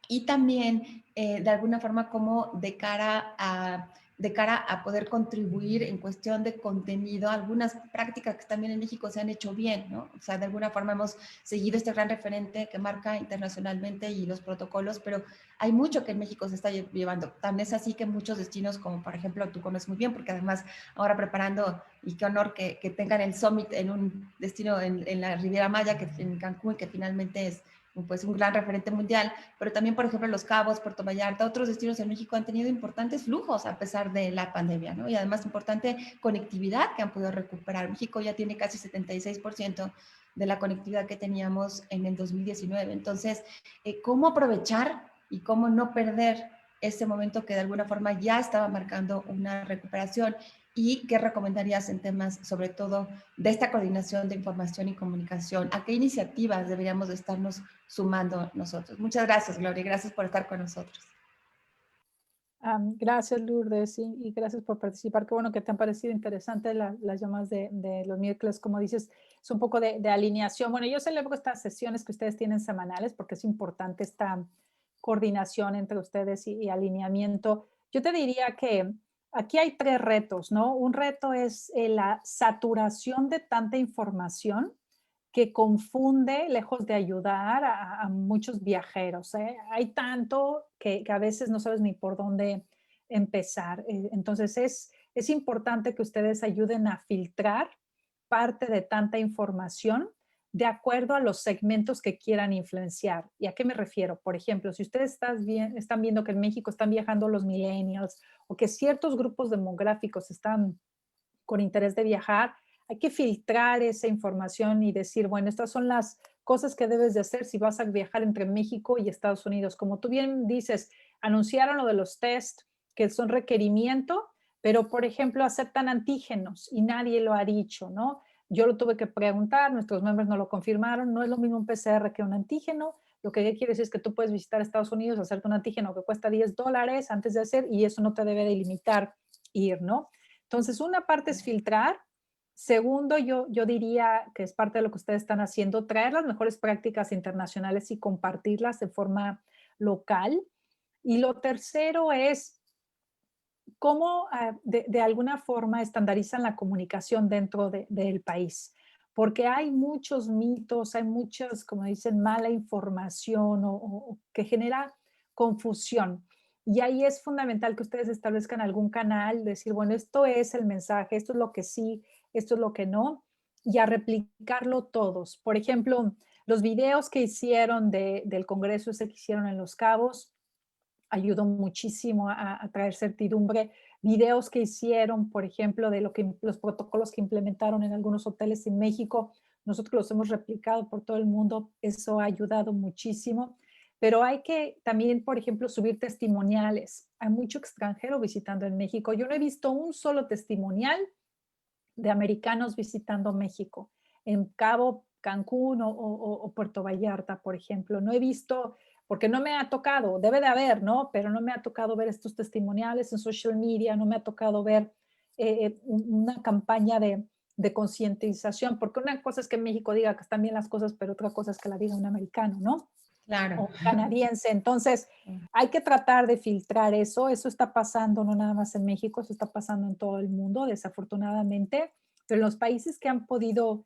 Y también, de alguna forma, como de cara a poder contribuir en cuestión de contenido, algunas prácticas que también en México se han hecho bien, ¿no? O sea, de alguna forma hemos seguido este gran referente que marca internacionalmente y los protocolos, pero hay mucho que en México se está llevando. Tan es así que muchos destinos, como por ejemplo, tú conoces muy bien, porque además ahora preparando, y qué honor que tengan el Summit en un destino en la Riviera Maya, que en Cancún, que finalmente es pues un gran referente mundial, pero también, por ejemplo, Los Cabos, Puerto Vallarta, otros destinos en México han tenido importantes flujos a pesar de la pandemia, ¿no? Y además importante conectividad que han podido recuperar. México ya tiene casi 76% de la conectividad que teníamos en el 2019. Entonces, ¿cómo aprovechar y cómo no perder ese momento que de alguna forma ya estaba marcando una recuperación? ¿Y qué recomendarías en temas, sobre todo, de esta coordinación de información y comunicación? ¿A qué iniciativas deberíamos de estarnos sumando nosotros? Muchas gracias, Gloria, gracias por estar con nosotros. Gracias, Lourdes, y gracias por participar. Qué bueno que te han parecido interesantes las llamadas de los miércoles. Como dices, es un poco de alineación. Bueno, yo celebro estas sesiones que ustedes tienen semanales porque es importante esta coordinación entre ustedes y alineamiento. Yo te diría que aquí hay 3 retos, ¿no? Un reto es la saturación de tanta información que confunde, lejos de ayudar a muchos viajeros, ¿eh? Hay tanto que a veces no sabes ni por dónde empezar. Entonces es importante que ustedes ayuden a filtrar parte de tanta información de acuerdo a los segmentos que quieran influenciar. ¿Y a qué me refiero? Por ejemplo, si ustedes están viendo que en México están viajando los millennials o que ciertos grupos demográficos están con interés de viajar, hay que filtrar esa información y decir, bueno, estas son las cosas que debes de hacer si vas a viajar entre México y Estados Unidos. Como tú bien dices, anunciaron lo de los test, que son requerimiento, pero por ejemplo aceptan antígenos y nadie lo ha dicho, ¿no? Yo lo tuve que preguntar, nuestros miembros no lo confirmaron, no es lo mismo un PCR que un antígeno. Lo que quiere decir es que tú puedes visitar Estados Unidos, hacerte un antígeno que cuesta $10 antes de hacer y eso no te debe de limitar ir, ¿no? Entonces, una parte es filtrar. Segundo, yo diría que es parte de lo que ustedes están haciendo, traer las mejores prácticas internacionales y compartirlas de forma local. Y lo tercero es cómo de alguna forma estandarizan la comunicación dentro del país. Porque hay muchos mitos, hay muchas, como dicen, mala información o que genera confusión. Y ahí es fundamental que ustedes establezcan algún canal, decir, bueno, esto es el mensaje, esto es lo que sí, esto es lo que no, y a replicarlo todos. Por ejemplo, los videos que hicieron del Congreso, ese que hicieron en Los Cabos, ayudó muchísimo a traer certidumbre. Videos que hicieron, por ejemplo, de los protocolos que implementaron en algunos hoteles en México, nosotros los hemos replicado por todo el mundo, eso ha ayudado muchísimo. Pero hay que también, por ejemplo, subir testimoniales. Hay mucho extranjero visitando en México. Yo no he visto un solo testimonial de americanos visitando México, en Cabo, Cancún o Puerto Vallarta, por ejemplo. No he visto, porque no me ha tocado, debe de haber, ¿no? Pero no me ha tocado ver estos testimoniales en social media, no me ha tocado ver una campaña de concientización, porque una cosa es que México diga que están bien las cosas, pero otra cosa es que la diga un americano, ¿no? Claro. O canadiense. Entonces, hay que tratar de filtrar eso. Eso está pasando no nada más en México, eso está pasando en todo el mundo, desafortunadamente. Pero en los países que han podido,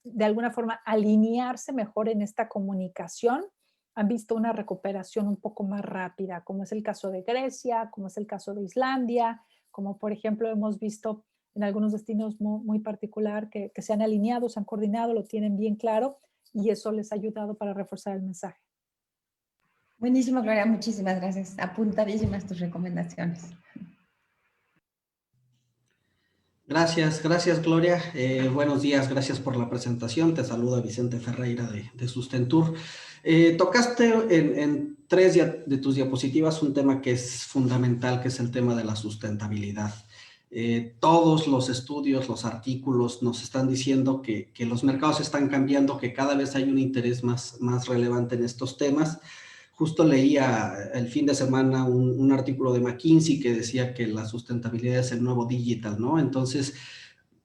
de alguna forma, alinearse mejor en esta comunicación, han visto una recuperación un poco más rápida, como es el caso de Grecia, como es el caso de Islandia, como por ejemplo hemos visto en algunos destinos muy particular que se han alineado, se han coordinado, lo tienen bien claro y eso les ha ayudado para reforzar el mensaje. Buenísimo, Gloria, muchísimas gracias. Apuntadísimas tus recomendaciones. Gracias, gracias Gloria. Buenos días, gracias por la presentación. Te saluda Vicente Ferreira de Sustentur. Tocaste en tres de tus diapositivas un tema que es fundamental, que es el tema de la sustentabilidad. Todos los estudios, los artículos nos están diciendo que los mercados están cambiando, que cada vez hay un interés más relevante en estos temas. Justo leía el fin de semana un artículo de McKinsey que decía que la sustentabilidad es el nuevo digital, ¿no? Entonces,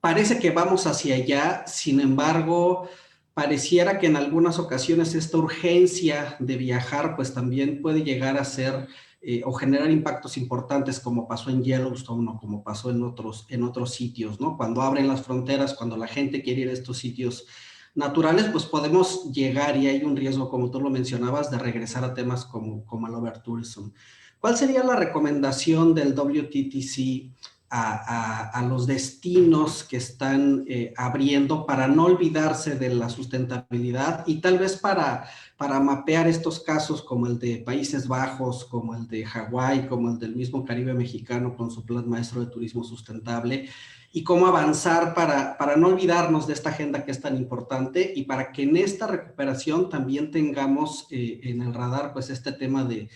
parece que vamos hacia allá, sin embargo, pareciera que en algunas ocasiones esta urgencia de viajar pues también puede llegar a ser o generar impactos importantes como pasó en Yellowstone o como pasó en otros sitios, ¿no? Cuando abren las fronteras, cuando la gente quiere ir a estos sitios naturales, pues podemos llegar y hay un riesgo, como tú lo mencionabas, de regresar a temas como el overtourism. ¿Cuál sería la recomendación del WTTC a los destinos que están abriendo para no olvidarse de la sustentabilidad y tal vez para mapear estos casos como el de Países Bajos, como el de Hawái, como el del mismo Caribe mexicano con su Plan Maestro de Turismo Sustentable, y cómo avanzar para no olvidarnos de esta agenda que es tan importante y para que en esta recuperación también tengamos en el radar pues este tema de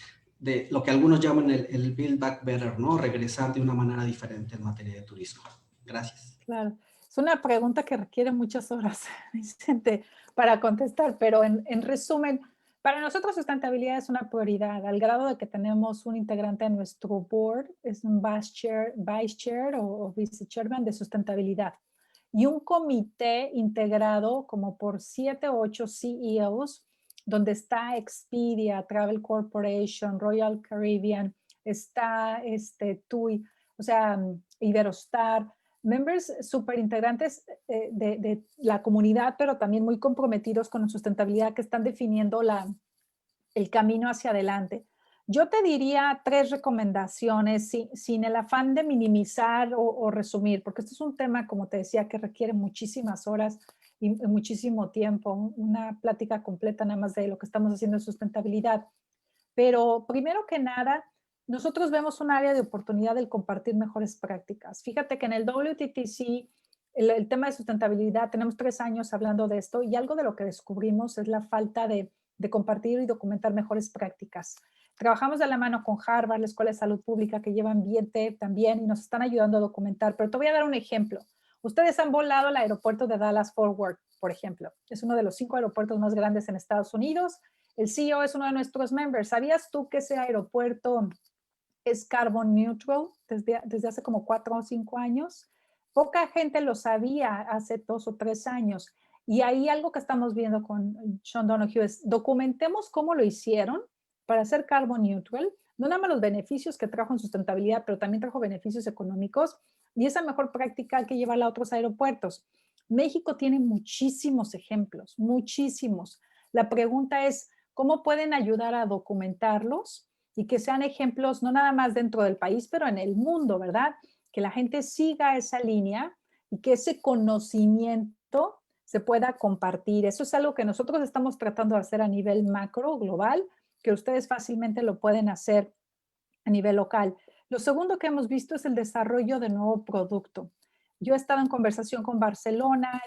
lo que algunos llaman el Build Back Better, ¿no? Regresar de una manera diferente en materia de turismo. Gracias. Claro, es una pregunta que requiere muchas horas, Vicente, para contestar, pero en resumen, para nosotros sustentabilidad es una prioridad, al grado de que tenemos un integrante en nuestro board, es un vice chair o vice chairman de sustentabilidad, y un comité integrado como por 7 o 8 CEOs, donde está Expedia, Travel Corporation, Royal Caribbean, está TUI, o sea, Iberostar, members súper integrantes de la comunidad, pero también muy comprometidos con la sustentabilidad, que están definiendo el camino hacia adelante. Yo te diría 3 recomendaciones sin el afán de minimizar o resumir, porque este es un tema, como te decía, que requiere muchísimas horas y muchísimo tiempo, una plática completa nada más de lo que estamos haciendo en sustentabilidad. Pero primero que nada, nosotros vemos un área de oportunidad del compartir mejores prácticas. Fíjate que en el WTTC, el tema de sustentabilidad, tenemos 3 años hablando de esto y algo de lo que descubrimos es la falta de compartir y documentar mejores prácticas. Trabajamos de la mano con Harvard, la Escuela de Salud Pública, que lleva ambiente también y nos están ayudando a documentar. Pero te voy a dar un ejemplo. Ustedes han volado al aeropuerto de Dallas-Fort Worth, por ejemplo. Es uno de los 5 aeropuertos más grandes en Estados Unidos. El CEO es uno de nuestros members. ¿Sabías tú que ese aeropuerto es carbon neutral desde hace como 4 o 5 años? Poca gente lo sabía hace 2 o 3 años. Y ahí algo que estamos viendo con Sean Donoghue es documentemos cómo lo hicieron para ser carbon neutral, no nada más los beneficios que trajo en sustentabilidad, pero también trajo beneficios económicos, y esa mejor práctica hay que llevarla a otros aeropuertos. México tiene muchísimos ejemplos, muchísimos. La pregunta es, ¿cómo pueden ayudar a documentarlos y que sean ejemplos no nada más dentro del país, pero en el mundo, ¿verdad? Que la gente siga esa línea y que ese conocimiento se pueda compartir. Eso es algo que nosotros estamos tratando de hacer a nivel macro, global, que ustedes fácilmente lo pueden hacer a nivel local. Lo segundo que hemos visto es el desarrollo de nuevo producto. Yo he estado en conversación con Barcelona,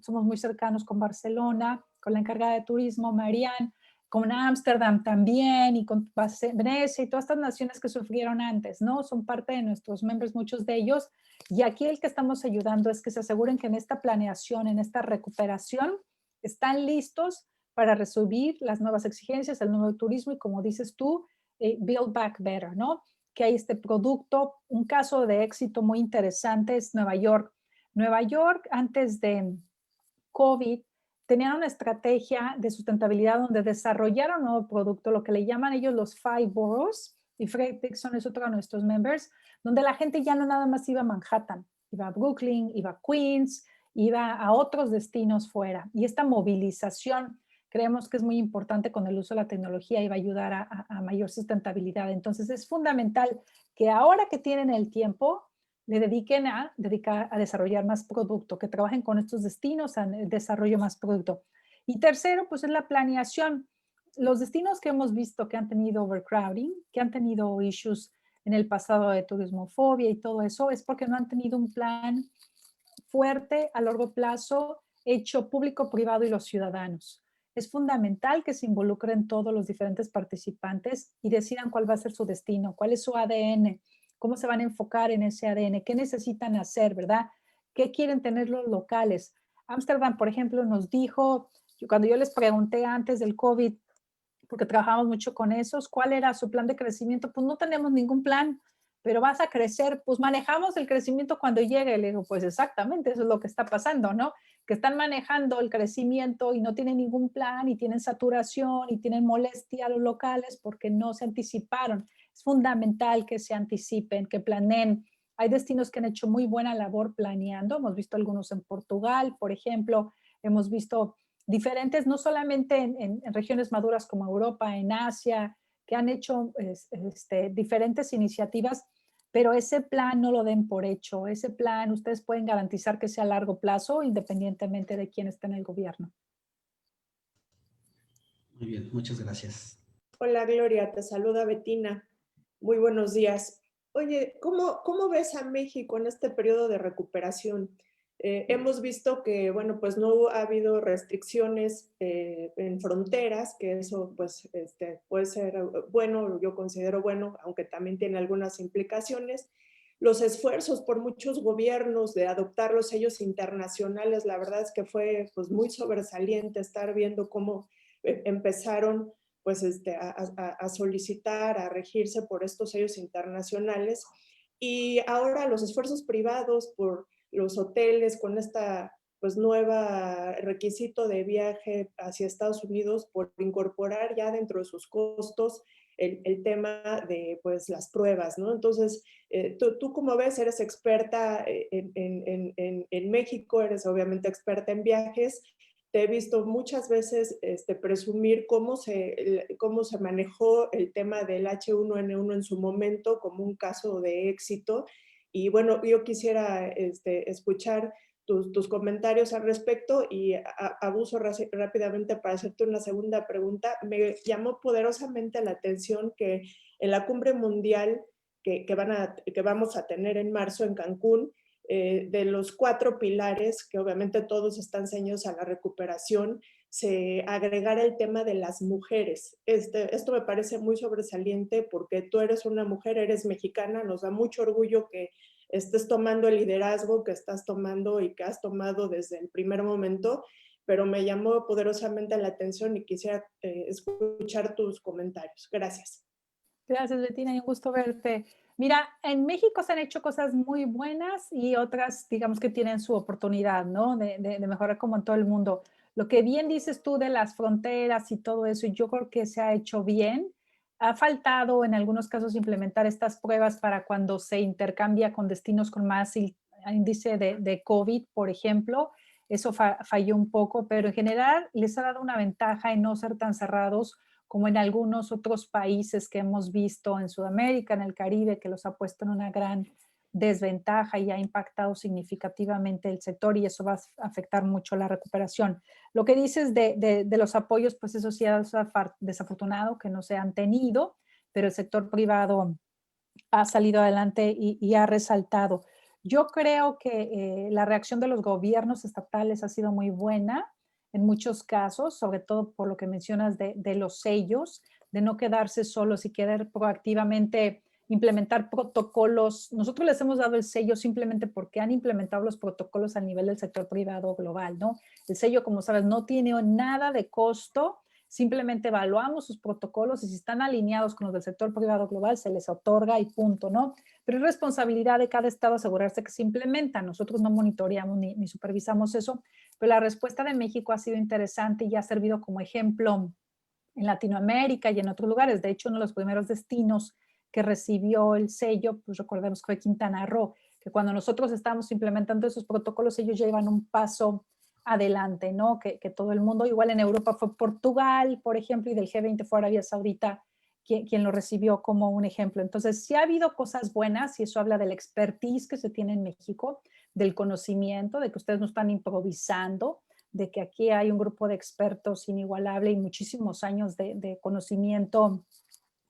somos muy cercanos con Barcelona, con la encargada de turismo, Marianne, con Ámsterdam también y con Venecia y todas estas naciones que sufrieron antes, ¿no? Son parte de nuestros members, muchos de ellos. Y aquí el que estamos ayudando es que se aseguren que en esta planeación, en esta recuperación, están listos para resolver las nuevas exigencias, el nuevo turismo y, como dices tú, Build Back Better, ¿no? Que hay este producto. Un caso de éxito muy interesante es Nueva York. Nueva York, antes de COVID, tenían una estrategia de sustentabilidad donde desarrollaron un nuevo producto, lo que le llaman ellos los 5 boroughs, y Fred Dixon es otro de nuestros members, donde la gente ya no nada más iba a Manhattan, iba a Brooklyn, iba a Queens, iba a otros destinos fuera. Y esta movilización creemos que es muy importante con el uso de la tecnología y va a ayudar a mayor sustentabilidad. Entonces es fundamental que ahora que tienen el tiempo, le dediquen a desarrollar más producto, que trabajen con estos destinos en desarrollo más producto. Y tercero, pues es la planeación. Los destinos que hemos visto que han tenido overcrowding, que han tenido issues en el pasado de turismofobia y todo eso, es porque no han tenido un plan fuerte a largo plazo hecho público, privado y los ciudadanos. Es fundamental que se involucren todos los diferentes participantes y decidan cuál va a ser su destino, cuál es su ADN, cómo se van a enfocar en ese ADN, qué necesitan hacer, ¿verdad? ¿Qué quieren tener los locales? Ámsterdam, por ejemplo, nos dijo, cuando yo les pregunté antes del COVID, porque trabajamos mucho con esos, ¿cuál era su plan de crecimiento? Pues no tenemos ningún plan, pero vas a crecer, pues manejamos el crecimiento cuando llegue. Le digo, pues exactamente, eso es lo que está pasando, ¿no? Que están manejando el crecimiento y no tienen ningún plan y tienen saturación y tienen molestia a los locales porque no se anticiparon. Es fundamental que se anticipen, que planeen. Hay destinos que han hecho muy buena labor planeando. Hemos visto algunos en Portugal, por ejemplo. Hemos visto diferentes, no solamente en regiones maduras como Europa, en Asia, que han hecho diferentes iniciativas, pero ese plan no lo den por hecho. Ese plan ustedes pueden garantizar que sea a largo plazo, independientemente de quién esté en el gobierno. Muy bien, muchas gracias. Hola Gloria, te saluda Betina. Muy buenos días. Oye, ¿cómo ves a México en este periodo de recuperación? Hemos visto que, bueno, pues no ha habido restricciones en fronteras, que eso pues puede ser bueno, yo considero bueno, aunque también tiene algunas implicaciones. Los esfuerzos por muchos gobiernos de adoptar los sellos internacionales, la verdad es que fue pues muy sobresaliente estar viendo cómo empezaron pues a solicitar, a regirse por estos sellos internacionales. Y ahora los esfuerzos privados por los hoteles con esta pues nueva requisito de viaje hacia Estados Unidos por incorporar ya dentro de sus costos el tema de pues las pruebas, ¿no? Entonces, tú como ves, eres experta en México, eres obviamente experta en viajes. Te he visto muchas veces presumir cómo se manejó el tema del H1N1 en su momento como un caso de éxito. Y bueno, yo quisiera escuchar tus comentarios al respecto y abuso rápidamente para hacerte una segunda pregunta. Me llamó poderosamente la atención que en la cumbre mundial que vamos a tener en marzo en Cancún, de los 4 pilares, que obviamente todos están ceñidos a la recuperación, se agregara el tema de las mujeres. Esto me parece muy sobresaliente porque tú eres una mujer, eres mexicana, nos da mucho orgullo que estés tomando el liderazgo que estás tomando y que has tomado desde el primer momento, pero me llamó poderosamente la atención y quisiera escuchar tus comentarios. Gracias. Gracias, Betina, y un gusto verte. Mira, en México se han hecho cosas muy buenas y otras, digamos que tienen su oportunidad, ¿no? De mejorar como en todo el mundo. Lo que bien dices tú de las fronteras y todo eso, yo creo que se ha hecho bien. Ha faltado en algunos casos implementar estas pruebas para cuando se intercambia con destinos con más índice de COVID, por ejemplo. Eso falló un poco, pero en general les ha dado una ventaja en no ser tan cerrados como en algunos otros países que hemos visto en Sudamérica, en el Caribe, que los ha puesto en una gran desventaja y ha impactado significativamente el sector y eso va a afectar mucho la recuperación. Lo que dices de los apoyos, pues eso sí es desafortunado que no se han tenido, pero el sector privado ha salido adelante y ha resaltado. Yo creo que la reacción de los gobiernos estatales ha sido muy buena en muchos casos, sobre todo por lo que mencionas de los sellos, de no quedarse solos y querer proactivamente implementar protocolos. Nosotros les hemos dado el sello simplemente porque han implementado los protocolos a nivel del sector privado global, ¿no? El sello, como sabes, no tiene nada de costo, simplemente evaluamos sus protocolos y si están alineados con los del sector privado global, se les otorga y punto, ¿no? Pero es responsabilidad de cada estado asegurarse que se implementan. Nosotros no monitoreamos ni supervisamos eso, pero la respuesta de México ha sido interesante y ha servido como ejemplo en Latinoamérica y en otros lugares. De hecho, uno de los primeros destinos que recibió el sello, pues recordemos que fue Quintana Roo, que cuando nosotros estábamos implementando esos protocolos, ellos ya iban un paso adelante, ¿no? Que todo el mundo, igual en Europa fue Portugal, por ejemplo, y del G20 fue Arabia Saudita quien lo recibió como un ejemplo. Entonces, sí ha habido cosas buenas y eso habla del expertise que se tiene en México, del conocimiento, de que ustedes no están improvisando, de que aquí hay un grupo de expertos inigualable y muchísimos años de conocimiento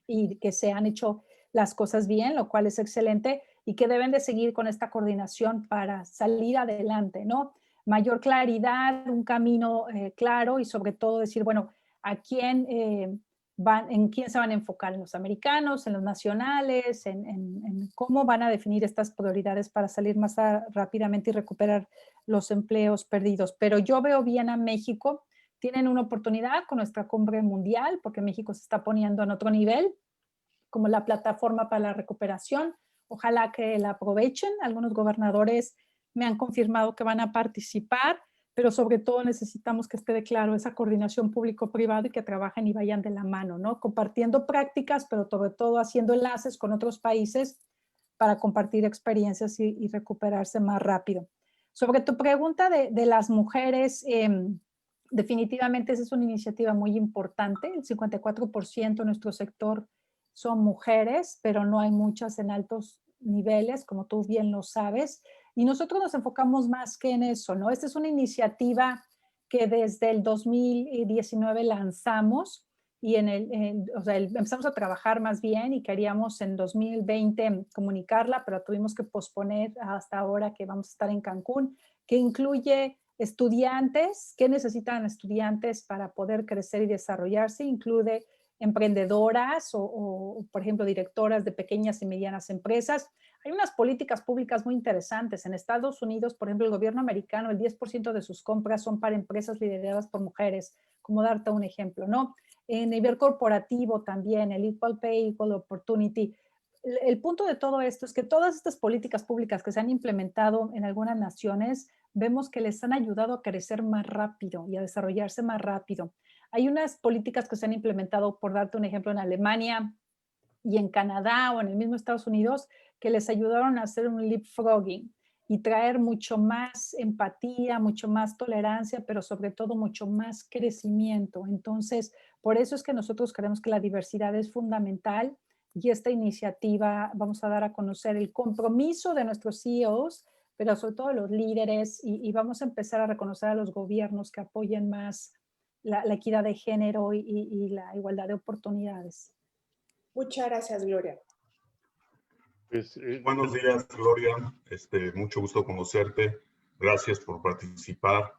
y que se han hecho las cosas bien, lo cual es excelente y que deben de seguir con esta coordinación para salir adelante, ¿no? mayor claridad, un camino claro y sobre todo decir, bueno, a quién en quién se van a enfocar, en los americanos, en los nacionales, en cómo van a definir estas prioridades para salir más rápidamente y recuperar los empleos perdidos. Pero yo veo bien a México, tienen una oportunidad con nuestra cumbre mundial, porque México se está poniendo en otro nivel, como la plataforma para la recuperación. Ojalá que la aprovechen. Algunos gobernadores me han confirmado que van a participar, pero sobre todo necesitamos que esté de claro esa coordinación público-privado y que trabajen y vayan de la mano, ¿no? Compartiendo prácticas, pero sobre todo haciendo enlaces con otros países para compartir experiencias y recuperarse más rápido. Sobre tu pregunta de las mujeres, definitivamente esa es una iniciativa muy importante. El 54% de nuestro sector son mujeres, pero no hay muchas en altos niveles, como tú bien lo sabes. Y nosotros nos enfocamos más que en eso, ¿no? Esta es una iniciativa que desde el 2019 lanzamos y empezamos a trabajar más bien y queríamos en 2020 comunicarla, pero tuvimos que posponer hasta ahora que vamos a estar en Cancún, que incluye estudiantes, qué necesitan estudiantes para poder crecer y desarrollarse, incluye emprendedoras o, por ejemplo, directoras de pequeñas y medianas empresas. Hay unas políticas públicas muy interesantes. En Estados Unidos, por ejemplo, el gobierno americano, el 10% de sus compras son para empresas lideradas por mujeres, como darte un ejemplo, ¿no? En nivel corporativo también, el Equal Pay, Equal Opportunity. El punto de todo esto es que todas estas políticas públicas que se han implementado en algunas naciones, vemos que les han ayudado a crecer más rápido y a desarrollarse más rápido. Hay unas políticas que se han implementado, por darte un ejemplo, en Alemania y en Canadá o en el mismo Estados Unidos, que les ayudaron a hacer un leapfrogging y traer mucho más empatía, mucho más tolerancia, pero sobre todo mucho más crecimiento. Entonces, por eso es que nosotros creemos que la diversidad es fundamental y esta iniciativa vamos a dar a conocer el compromiso de nuestros CEOs, pero sobre todo los líderes y vamos a empezar a reconocer a los gobiernos que apoyen más la equidad de género y la igualdad de oportunidades. Muchas gracias, Gloria. Pues, Buenos días, Gloria. Mucho gusto conocerte. Gracias por participar.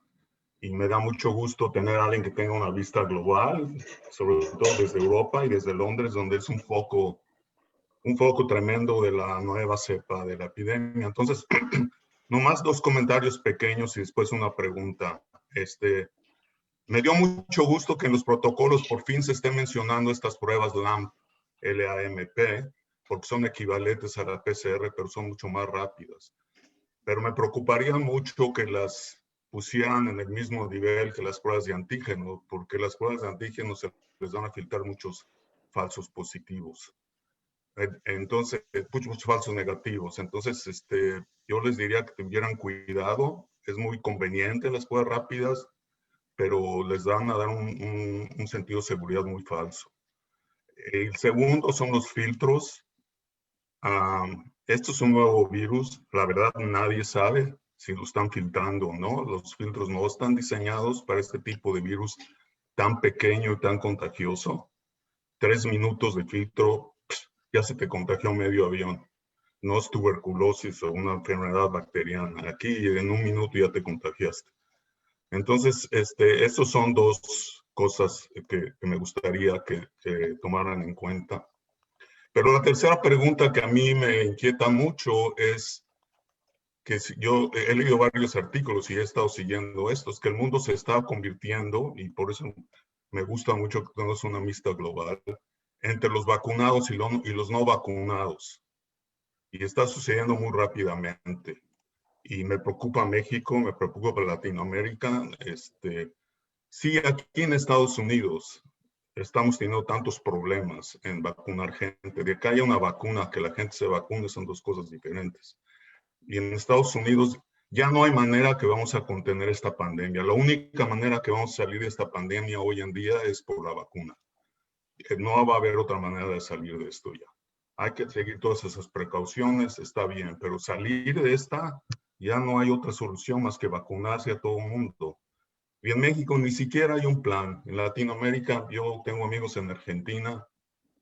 Y me da mucho gusto tener a alguien que tenga una vista global, sobre todo desde Europa y desde Londres, donde es un foco tremendo de la nueva cepa de la epidemia. Entonces, nomás 2 comentarios pequeños y después una pregunta. Me dio mucho gusto que en los protocolos por fin se estén mencionando estas pruebas LAMP, LAMP, porque son equivalentes a la PCR, pero son mucho más rápidas. Pero me preocuparía mucho que las pusieran en el mismo nivel que las pruebas de antígeno, porque las pruebas de antígeno se les van a filtrar muchos falsos positivos. Entonces, muchos falsos negativos. Entonces, yo les diría que tuvieran cuidado. Es muy conveniente las pruebas rápidas, pero les van a dar un sentido de seguridad muy falso. El segundo son los filtros. Esto es un nuevo virus. La verdad, nadie sabe si lo están filtrando o no. Los filtros no están diseñados para este tipo de virus tan pequeño y tan contagioso. 3 minutos de filtro, ya se te contagió medio avión. No es tuberculosis o una enfermedad bacteriana. Aquí en 1 minuto ya te contagiaste. Entonces, estos son 2 cosas que me gustaría que tomaran en cuenta. Pero la tercera pregunta que a mí me inquieta mucho es que yo he leído varios artículos y he estado siguiendo esto, es que el mundo se está convirtiendo, y por eso me gusta mucho que tengas una vista global, entre los vacunados y los no vacunados. Y está sucediendo muy rápidamente. Y me preocupa México, me preocupa Latinoamérica. Sí, aquí en Estados Unidos estamos teniendo tantos problemas en vacunar gente. De que haya una vacuna, que la gente se vacune, son 2 cosas diferentes. Y en Estados Unidos ya no hay manera que vamos a contener esta pandemia. La única manera que vamos a salir de esta pandemia hoy en día es por la vacuna. No va a haber otra manera de salir de esto ya. Hay que seguir todas esas precauciones, está bien, pero salir de esta ya no hay otra solución más que vacunarse a todo el mundo. Y en México ni siquiera hay un plan. En Latinoamérica, yo tengo amigos en Argentina,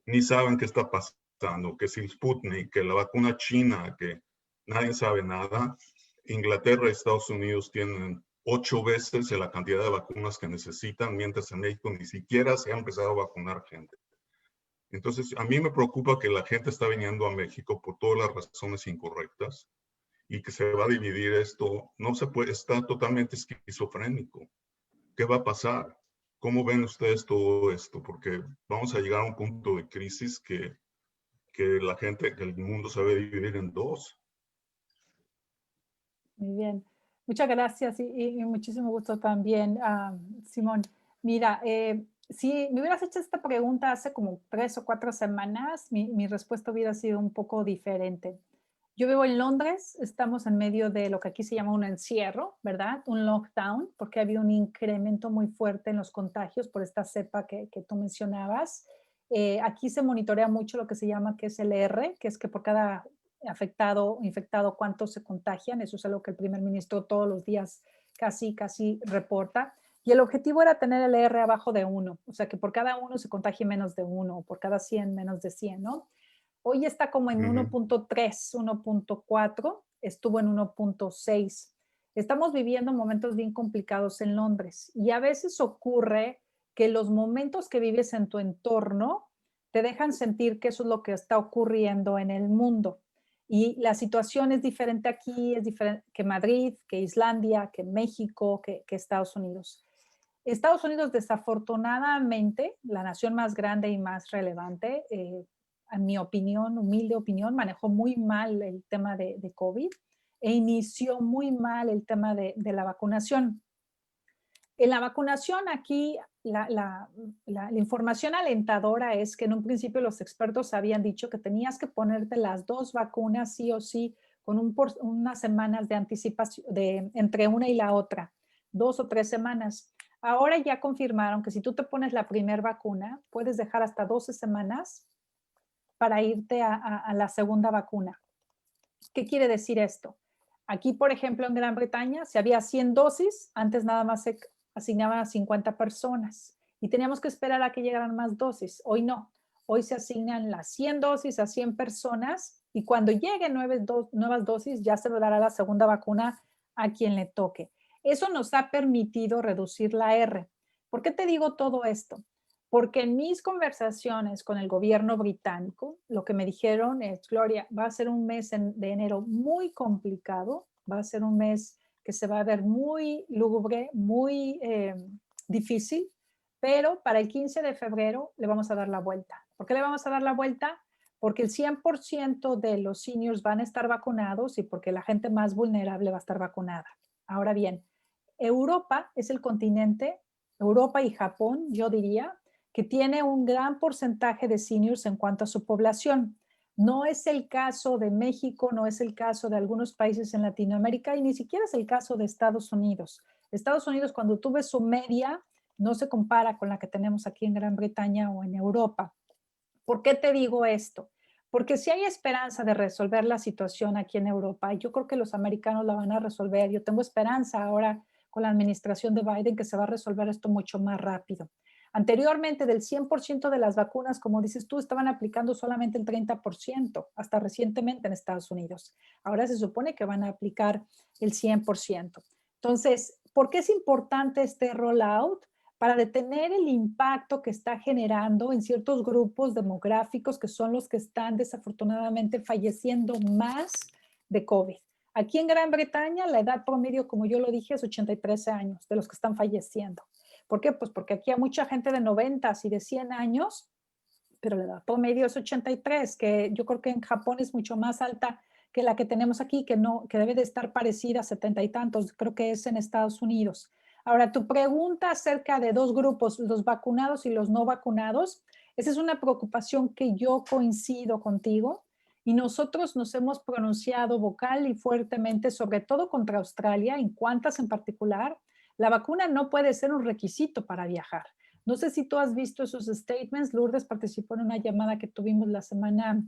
ni saben qué está pasando, que si el Sputnik, que la vacuna china, que nadie sabe nada. Inglaterra y Estados Unidos tienen 8 veces la cantidad de vacunas que necesitan, mientras en México ni siquiera se ha empezado a vacunar gente. Entonces, a mí me preocupa que la gente está viniendo a México por todas las razones incorrectas y que se va a dividir esto. No se puede, está totalmente esquizofrénico. ¿Qué va a pasar? ¿Cómo ven ustedes todo esto? Porque vamos a llegar a un punto de crisis que la gente, que el mundo se va a dividir en dos. Muy bien. Muchas gracias y muchísimo gusto también, Simón. Mira, si me hubieras hecho esta pregunta hace como 3 o 4 semanas, mi respuesta hubiera sido un poco diferente. Yo vivo en Londres, estamos en medio de lo que aquí se llama un encierro, ¿verdad? Un lockdown, porque ha habido un incremento muy fuerte en los contagios por esta cepa que tú mencionabas. Aquí se monitorea mucho lo que se llama que es el R, que es que por cada afectado, infectado, cuántos se contagian. Eso es algo que el primer ministro todos los días casi reporta. Y el objetivo era tener el R abajo de 1, o sea, que por cada 1 se contagie menos de 1, o por cada 100 menos de 100, ¿no? Hoy está como en 1.3, 1.4, estuvo en 1.6. Estamos viviendo momentos bien complicados en Londres y a veces ocurre que los momentos que vives en tu entorno te dejan sentir que eso es lo que está ocurriendo en el mundo. Y la situación es diferente aquí, es diferente que Madrid, que Islandia, que México, que Estados Unidos. Estados Unidos, desafortunadamente, la nación más grande y más relevante, en mi opinión, humilde opinión, manejó muy mal el tema de COVID e inició muy mal el tema de la vacunación. En la vacunación aquí, la información alentadora es que en un principio los expertos habían dicho que tenías que ponerte las 2 vacunas sí o sí con unas semanas de anticipación, entre una y la otra, 2 o 3 semanas. Ahora ya confirmaron que si tú te pones la primera vacuna, puedes dejar hasta 12 semanas para irte a la segunda vacuna. ¿Qué quiere decir esto? Aquí, por ejemplo, en Gran Bretaña, si había 100 dosis, antes nada más se asignaban a 50 personas y teníamos que esperar a que llegaran más dosis. Hoy no. Hoy se asignan las 100 dosis a 100 personas y cuando lleguen nuevas dosis ya se le dará la segunda vacuna a quien le toque. Eso nos ha permitido reducir la R. ¿Por qué te digo todo esto? Porque en mis conversaciones con el gobierno británico, lo que me dijeron es, Gloria, va a ser un mes de enero muy complicado, va a ser un mes que se va a ver muy lúgubre, muy difícil, pero para el 15 de febrero le vamos a dar la vuelta. ¿Por qué le vamos a dar la vuelta? Porque el 100% de los seniors van a estar vacunados y porque la gente más vulnerable va a estar vacunada. Ahora bien, Europa es el continente, Europa y Japón, yo diría, que tiene un gran porcentaje de seniors en cuanto a su población. No es el caso de México, no es el caso de algunos países en Latinoamérica y ni siquiera es el caso de Estados Unidos. Estados Unidos, cuando tú ves su media, no se compara con la que tenemos aquí en Gran Bretaña o en Europa. ¿Por qué te digo esto? Porque si hay esperanza de resolver la situación aquí en Europa, y yo creo que los americanos la van a resolver, yo tengo esperanza ahora con la administración de Biden que se va a resolver esto mucho más rápido. Anteriormente, del 100% de las vacunas, como dices tú, estaban aplicando solamente el 30%, hasta recientemente en Estados Unidos. Ahora se supone que van a aplicar el 100%. Entonces, ¿por qué es importante este rollout? Para detener el impacto que está generando en ciertos grupos demográficos que son los que están desafortunadamente falleciendo más de COVID. Aquí en Gran Bretaña, la edad promedio, como yo lo dije, es 83 años de los que están falleciendo. ¿Por qué? Pues porque aquí hay mucha gente de 90 y de 100 años, pero la edad promedio es 83, que yo creo que en Japón es mucho más alta que la que tenemos aquí, que debe de estar parecida a 70 y tantos, creo que es en Estados Unidos. Ahora, tu pregunta acerca de 2 grupos, los vacunados y los no vacunados, esa es una preocupación que yo coincido contigo y nosotros nos hemos pronunciado vocal y fuertemente, sobre todo contra Australia, en Qantas en particular. La vacuna no puede ser un requisito para viajar. No sé si tú has visto esos statements. Lourdes participó en una llamada que tuvimos la semana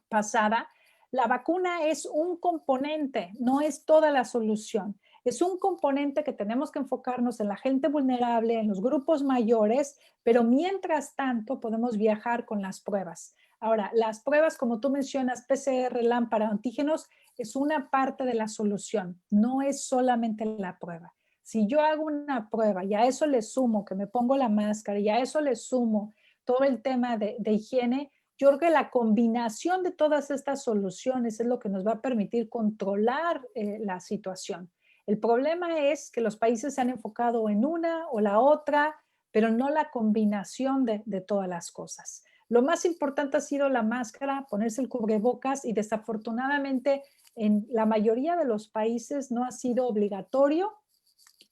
pasada. La vacuna es un componente, no es toda la solución. Es un componente que tenemos que enfocarnos en la gente vulnerable, en los grupos mayores, pero mientras tanto podemos viajar con las pruebas. Ahora, las pruebas, como tú mencionas, PCR, lámpara, antígenos, es una parte de la solución, no es solamente la prueba. Si yo hago una prueba y a eso le sumo que me pongo la máscara y a eso le sumo todo el tema de higiene, yo creo que la combinación de todas estas soluciones es lo que nos va a permitir controlar la situación. El problema es que los países se han enfocado en una o la otra, pero no la combinación de todas las cosas. Lo más importante ha sido la máscara, ponerse el cubrebocas y desafortunadamente en la mayoría de los países no ha sido obligatorio.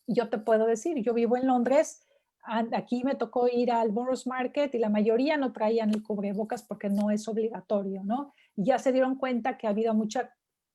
Yo te puedo decir, yo vivo en Londres, aquí me tocó ir al Borough Market y la mayoría no traían el cubrebocas porque no es obligatorio, ¿no? Y ya se dieron cuenta que ha habido mucho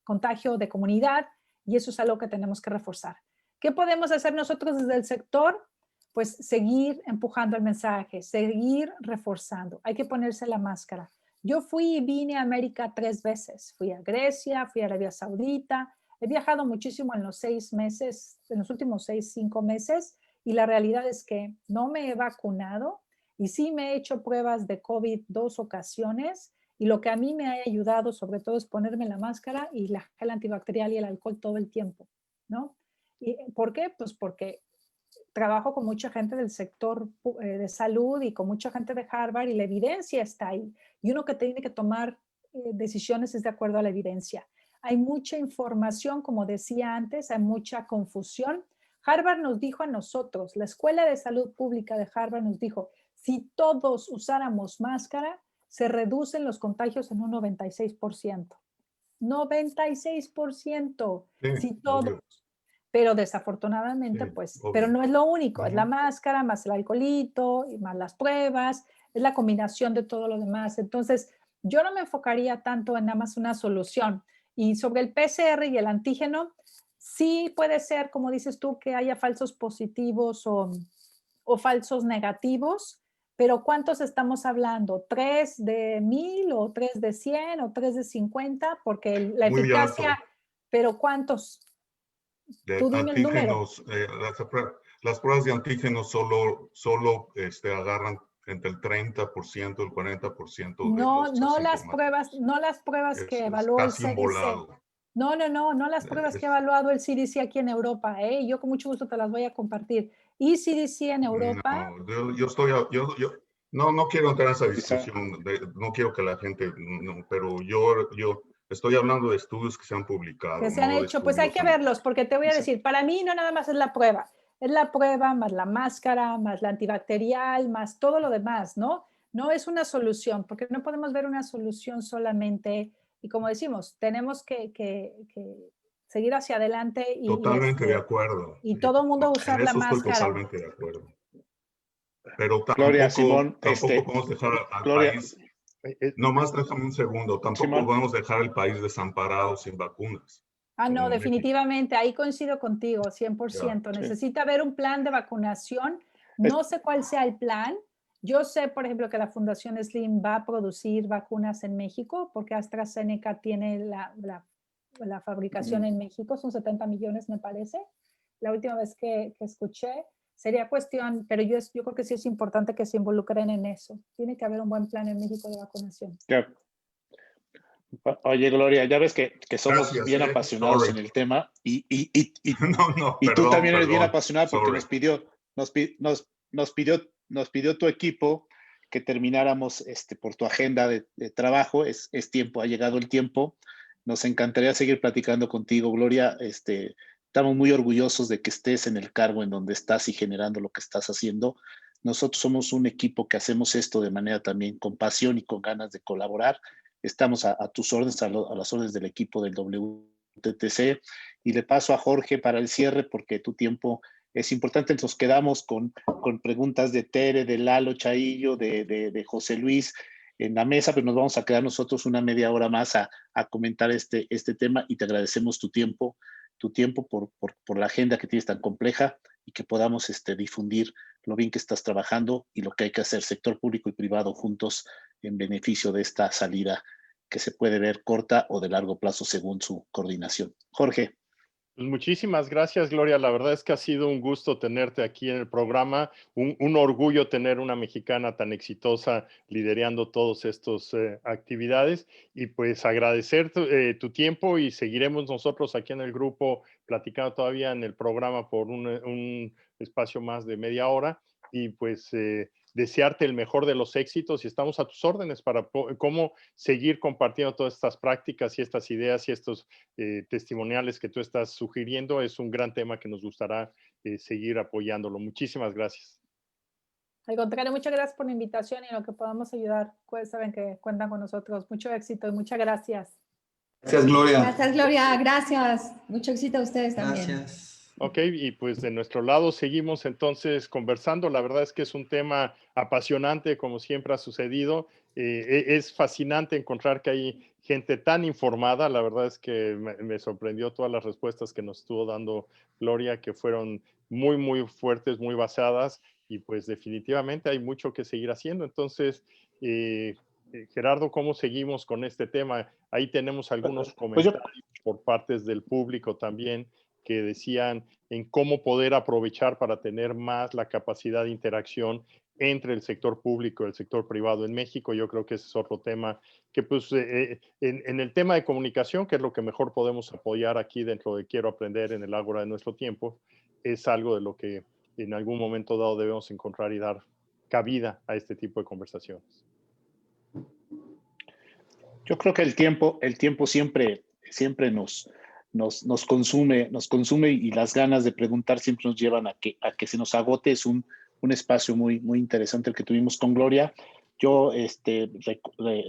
contagio de comunidad y eso es algo que tenemos que reforzar. ¿Qué podemos hacer nosotros desde el sector? Pues seguir empujando el mensaje, seguir reforzando. Hay que ponerse la máscara. Yo fui y vine a América 3 veces. Fui a Grecia, fui a Arabia Saudita. He viajado muchísimo en los 6 meses, en los últimos 6, 5 meses. Y la realidad es que no me he vacunado y sí me he hecho pruebas de COVID 2 ocasiones y lo que a mí me ha ayudado sobre todo es ponerme la máscara y la gel antibacterial y el alcohol todo el tiempo, ¿no? ¿Y por qué? Pues porque trabajo con mucha gente del sector de salud y con mucha gente de Harvard y la evidencia está ahí. Y uno que tiene que tomar decisiones es de acuerdo a la evidencia. Hay mucha información, como decía antes, hay mucha confusión. Harvard nos dijo a nosotros, la Escuela de Salud Pública de Harvard nos dijo, si todos usáramos máscara, se reducen los contagios en un 96%. 96%, Sí, si todos. obvio. Pero desafortunadamente, Sí, pues, obvio. pero no es lo único, es la máscara, más el alcoholito, y más las pruebas, es la combinación de todo lo demás. Entonces, yo no me enfocaría tanto en nada más una solución. Y sobre el PCR y el antígeno, sí puede ser, como dices tú, que haya falsos positivos o falsos negativos, pero ¿cuántos estamos hablando? ¿3 de 1000 o 3 de 100 o 3 de 50? Porque la Muy eficacia, alto. pero ¿cuántos? De Tú dime el número. antígenos, las pruebas de antígenos solo agarran entre el 30%, el 40% de No, los asintomáticos. no las pruebas que Es evaluó el casi un CDC. volado. No, las pruebas que ha evaluado el CDC aquí en Europa, ¿eh? Yo con mucho gusto te las voy a compartir. Y CDC en Europa. No, no quiero entrar en esa discusión, no quiero que la gente, pero yo estoy hablando de estudios que se han publicado. Que se han no de hecho, pues hay que estudios verlos, porque te voy a decir, para mí no nada más es la prueba más la máscara, más la antibacterial, más todo lo demás, ¿no? No es una solución, porque no podemos ver una solución solamente, y como decimos, tenemos que seguir hacia adelante Totalmente de acuerdo. y todo el mundo En usar la eso estoy máscara. totalmente de acuerdo. Pero Gloria, tampoco Simón, podemos dejar al Gloria, país, nomás déjame un segundo, tampoco Simón. podemos dejar el país desamparado sin vacunas. No, como México. definitivamente, ahí coincido contigo, 100%. Ya, Necesita haber un plan de vacunación. No sé cuál sea el plan. Yo sé, por ejemplo, que la Fundación Slim va a producir vacunas en México porque AstraZeneca tiene la fabricación en México, son 70 millones, me parece. La última vez que escuché, sería cuestión, pero yo creo que sí es importante que se involucren en eso. Tiene que haber un buen plan en México de vacunación. Ya. Oye, Gloria, ya ves que somos Gracias, bien apasionados sorry. en el tema y No, tú perdón, también eres bien perdón, apasionada porque sorry. nos pidió tu equipo que termináramos por tu agenda de trabajo. Es tiempo, ha llegado el tiempo. Nos encantaría seguir platicando contigo, Gloria. Estamos muy orgullosos de que estés en el cargo en donde estás y generando lo que estás haciendo. Nosotros somos un equipo que hacemos esto de manera también con pasión y con ganas de colaborar. Estamos a tus órdenes, a las órdenes del equipo del WTTC. Y le paso a Jorge para el cierre porque tu tiempo es importante. Nos quedamos con preguntas de Tere, de Lalo Chaillo, de José Luis en la mesa, pero nos vamos a quedar nosotros una media hora más a comentar este tema y te agradecemos tu tiempo por la agenda que tienes tan compleja y que podamos difundir lo bien que estás trabajando y lo que hay que hacer sector público y privado juntos en beneficio de esta salida que se puede ver corta o de largo plazo según su coordinación. Jorge. Pues muchísimas gracias, Gloria. La verdad es que ha sido un gusto tenerte aquí en el programa, un orgullo tener una mexicana tan exitosa liderando todas estas actividades y pues agradecer tu tiempo y seguiremos nosotros aquí en el grupo platicando todavía en el programa por un espacio más de media hora y pues desearte el mejor de los éxitos y estamos a tus órdenes para cómo seguir compartiendo todas estas prácticas y estas ideas y estos testimoniales que tú estás sugiriendo. Es un gran tema que nos gustará seguir apoyándolo. Muchísimas gracias. Al contrario, muchas gracias por la invitación y en lo que podamos ayudar. Pues saben que cuentan con nosotros. Mucho éxito y muchas gracias. Gracias, Gloria. Gracias, Gloria. Gracias. Mucho éxito a ustedes también. Gracias. Ok, y pues de nuestro lado seguimos entonces conversando. La verdad es que es un tema apasionante, como siempre ha sucedido. Es fascinante encontrar que hay gente tan informada. La verdad es que me sorprendió todas las respuestas que nos estuvo dando Gloria, que fueron muy, muy fuertes, muy basadas. Y pues definitivamente hay mucho que seguir haciendo. Entonces, Gerardo, ¿cómo seguimos con este tema? Ahí tenemos algunos comentarios por partes del público también que decían en cómo poder aprovechar para tener más la capacidad de interacción entre el sector público y el sector privado en México. Yo creo que ese es otro tema que pues en el tema de comunicación, que es lo que mejor podemos apoyar aquí dentro de Quiero Aprender en el Ágora de nuestro tiempo, es algo de lo que en algún momento dado debemos encontrar y dar cabida a este tipo de conversaciones. Yo creo que el tiempo siempre nos consume y las ganas de preguntar siempre nos llevan a que se nos agote. Es un espacio muy, muy interesante el que tuvimos con Gloria. Yo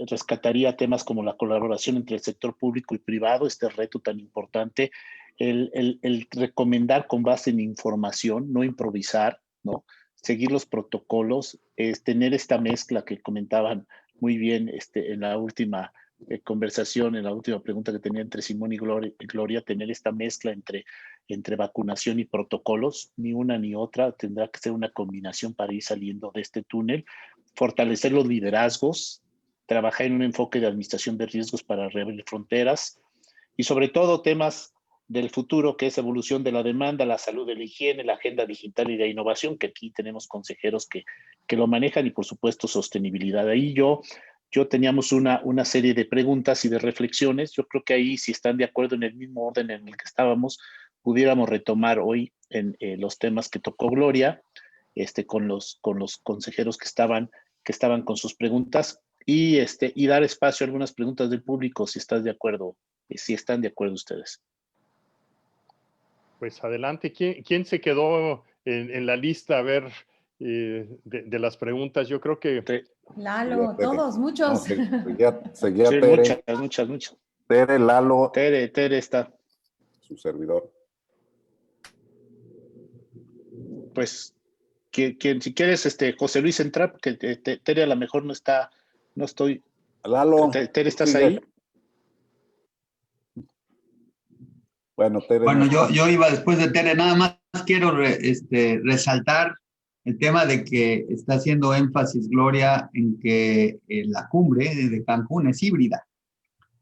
rescataría temas como la colaboración entre el sector público y privado, este reto tan importante, el recomendar con base en información, no improvisar, ¿no? Seguir los protocolos, tener esta mezcla que comentaban muy bien en la última conversación, en la última pregunta que tenía entre Simón y Gloria, tener esta mezcla entre vacunación y protocolos, ni una ni otra, tendrá que ser una combinación para ir saliendo de este túnel, fortalecer los liderazgos, trabajar en un enfoque de administración de riesgos para reabrir fronteras y sobre todo temas del futuro, que es evolución de la demanda, la salud de la higiene, la agenda digital y la innovación, que aquí tenemos consejeros que lo manejan y por supuesto sostenibilidad. Ahí yo teníamos una serie de preguntas y de reflexiones. Yo creo que ahí, si están de acuerdo en el mismo orden en el que estábamos, pudiéramos retomar hoy en los temas que tocó Gloria, con los consejeros que estaban con sus preguntas y dar espacio a algunas preguntas del público, si están de acuerdo ustedes. Pues adelante. ¿Quién se quedó en la lista? A ver, de las preguntas. Yo creo que... Lalo, todos, muchos. Seguía Sí, Tere. muchas. Tere, Lalo. Tere está. Su servidor. Pues, si quieres, José Luis, entrar, porque Tere a lo mejor no estoy. Lalo. Tere, ¿estás sigue ahí? Bueno, Tere. Bueno, yo iba después de Tere, nada más quiero resaltar el tema de que está haciendo énfasis Gloria en que la cumbre de Cancún es híbrida.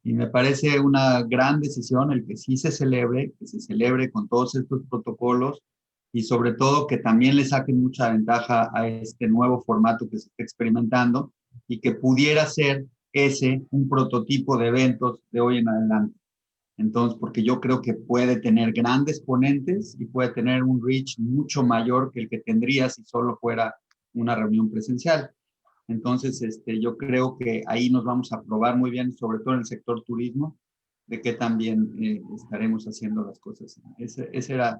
Y me parece una gran decisión el que sí se celebre, con todos estos protocolos y sobre todo que también le saquen mucha ventaja a este nuevo formato que se está experimentando y que pudiera ser ese un prototipo de eventos de hoy en adelante. Entonces, porque yo creo que puede tener grandes ponentes y puede tener un reach mucho mayor que el que tendría si solo fuera una reunión presencial. Entonces, yo creo que ahí nos vamos a probar muy bien, sobre todo en el sector turismo, de que también estaremos haciendo las cosas.